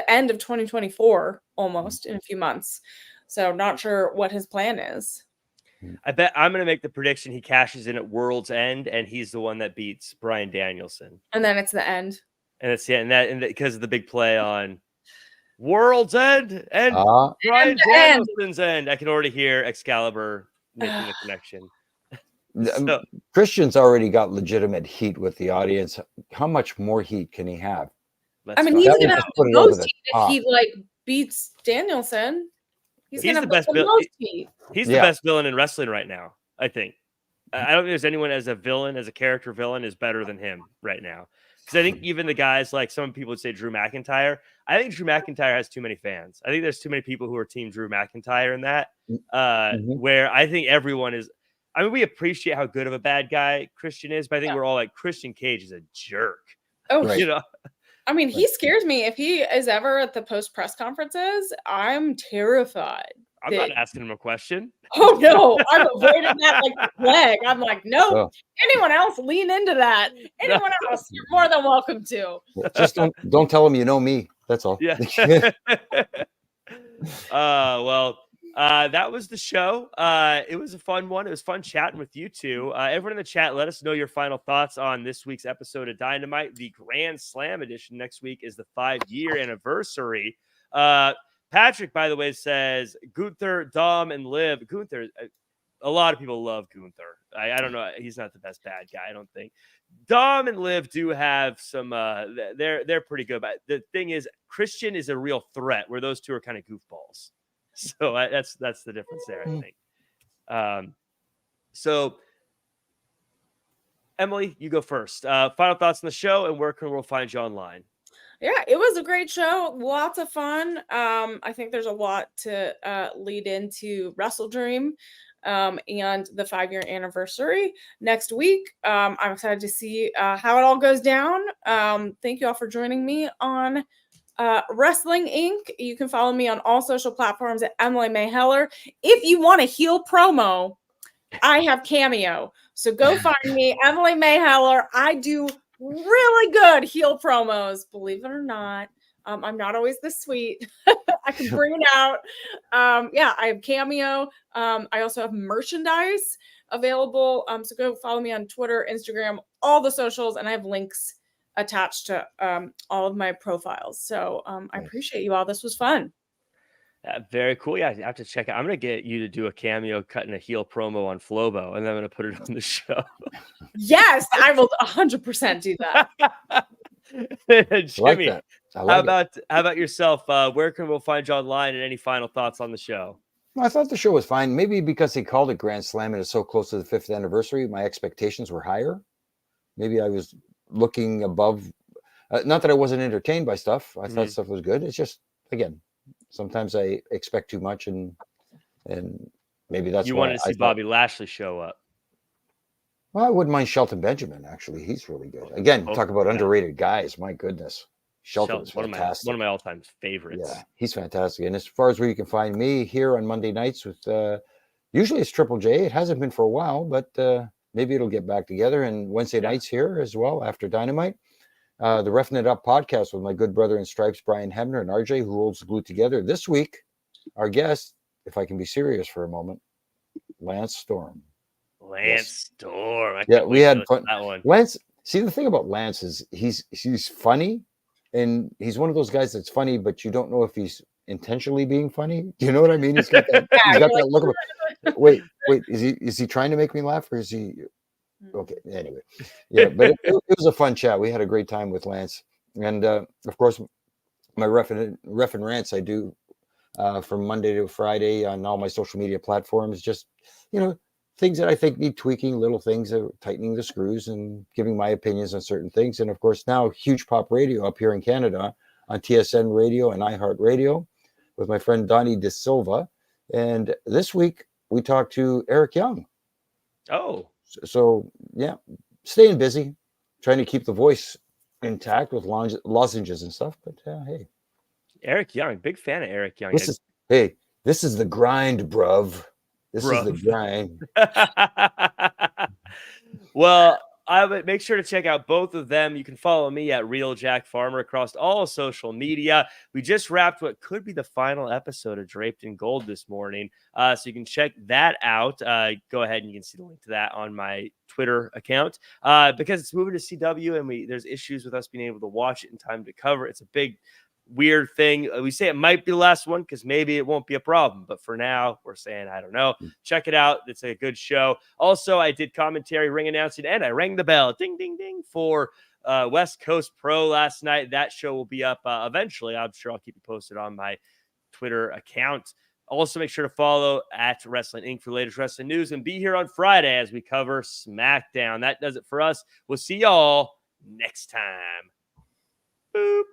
S3: end of 2024 almost in a few months. So not sure what his plan is.
S1: I bet I'm going to make the prediction he cashes in at World's End, and he's the one that beats Bryan Danielson.
S3: And then it's the end.
S1: And it's and because of the big play on World's End and Bryan Danielson's end. I can already hear Excalibur making the connection.
S2: So, Christian's already got legitimate heat with the audience. How much more heat can he have?
S3: I mean, he's going to have the most heat if he like beats Danielson. He's the best villain.
S1: He's the best villain in wrestling right now, I think. I don't think there's anyone as a villain, as a character villain, is better than him right now. Because I think even the guys, like some people would say Drew McIntyre, I think Drew McIntyre has too many fans. I think there's too many people who are team Drew McIntyre in that, where I think everyone is. I mean, we appreciate how good of a bad guy Christian is, but I think we're all like, Christian Cage is a jerk.
S3: Oh, right. I mean, he scares me. If he is ever at the post press conferences, I'm terrified.
S1: I'm not asking him a question.
S3: Oh no, I'm avoiding that like the plague. I'm like, nope. Anyone else lean into that? Anyone else, you're more than welcome to.
S2: Just don't tell him you know me. That's all.
S1: Yeah. That was the show. It was a fun one. It was fun chatting with you two. Everyone in the chat, let us know your final thoughts on this week's episode of Dynamite. The Grand Slam edition next week is the 5-year anniversary. Patrick, by the way, says Gunther, Dom, and Liv. Gunther, a lot of people love Gunther. I don't know. He's not the best bad guy, I don't think. Dom and Liv do have some. They're pretty good. But the thing is, Christian is a real threat, where those two are kind of goofballs. So that's the difference there, I think. So, Emily, you go first. Final thoughts on the show, and where can we find you online?
S3: Yeah, it was a great show. Lots of fun. I think there's a lot to lead into Wrestle Dream and the 5-year anniversary next week. I'm excited to see how it all goes down. Thank you all for joining me on Wrestling Inc. You can follow me on all social platforms at Emily May Heller. If you want a heel promo, I have Cameo. So go find me, Emily May Heller. I do really good heel promos, believe it or not. I'm not always this sweet. I can bring it out. Yeah, I have Cameo. I also have merchandise available. So go follow me on Twitter, Instagram, all the socials, and I have links attached to all of my profiles. So I appreciate you all. This was fun.
S1: Very cool. Yeah, I have to check it. I'm going to get you to do a cameo cutting a heel promo on Flobo, and then I'm going to put it on the show.
S3: Yes, I will 100% do that.
S1: Jimmy, how about yourself? Where can we find you online, and any final thoughts on the show?
S2: Well, I thought the show was fine. Maybe because they called it Grand Slam and it's so close to the 5th anniversary, my expectations were higher. Maybe I was looking above. Not that I wasn't entertained by stuff. I thought stuff was good. It's just, again, sometimes I expect too much, and maybe that's
S1: you
S2: why
S1: wanted to see Bobby Lashley show up.
S2: Well, I wouldn't mind Shelton Benjamin. Actually, he's really good. Again, talk about underrated guys. My goodness, Shelton's fantastic.
S1: One of my all-time favorites.
S2: Yeah, he's fantastic. And as far as where you can find me, here on Monday nights with usually it's Triple J. It hasn't been for a while, but maybe it'll get back together. And Wednesday nights here as well after Dynamite. The Reffing It Up podcast with my good brother in stripes, Brian Hebner, and RJ, who holds the glue together. This week, our guest, if I can be serious for a moment, Lance Storm.
S1: Storm.
S2: Yeah, we had fun.
S1: That one.
S2: Lance. See, the thing about Lance is he's funny, and he's one of those guys that's funny, but you don't know if he's intentionally being funny. Do you know what I mean? He's got that. He's got that look of. Wait. Is he trying to make me laugh, or is he? Okay. Anyway, yeah, but it was a fun chat. We had a great time with Lance, and of course, my ref and rants I do from Monday to Friday on all my social media platforms. Just things that I think need tweaking, little things, tightening the screws, and giving my opinions on certain things. And of course, now Huge Pop Radio up here in Canada on TSN Radio and iHeartRadio with my friend Donnie De Silva. And this week we talked to Eric Young.
S1: Oh.
S2: So, yeah, staying busy, trying to keep the voice intact with lozenges and stuff. But hey,
S1: Eric Young, big fan of Eric Young.
S2: This is the grind, bruv. This is the grind.
S1: Well, I would make sure to check out both of them. You can follow me at Real Jack Farmer across all social media. We just wrapped what could be the final episode of Draped in Gold this morning. So you can check that out. Go ahead and you can see the link to that on my Twitter account. Because it's moving to CW and there's issues with us being able to watch it in time to cover. It's a big weird thing. We say it might be the last one because maybe it won't be a problem, but for now we're saying I don't know. Check it out. It's a good show. Also, I did commentary, ring announcing, and I rang the bell, ding ding ding, for West Coast Pro last night. That show will be up eventually. I'm sure I'll keep you posted on my Twitter account. Also, make sure to follow at Wrestling Inc. for latest wrestling news, and be here on Friday as we cover SmackDown. That does it for us. We'll see y'all next time. Boop.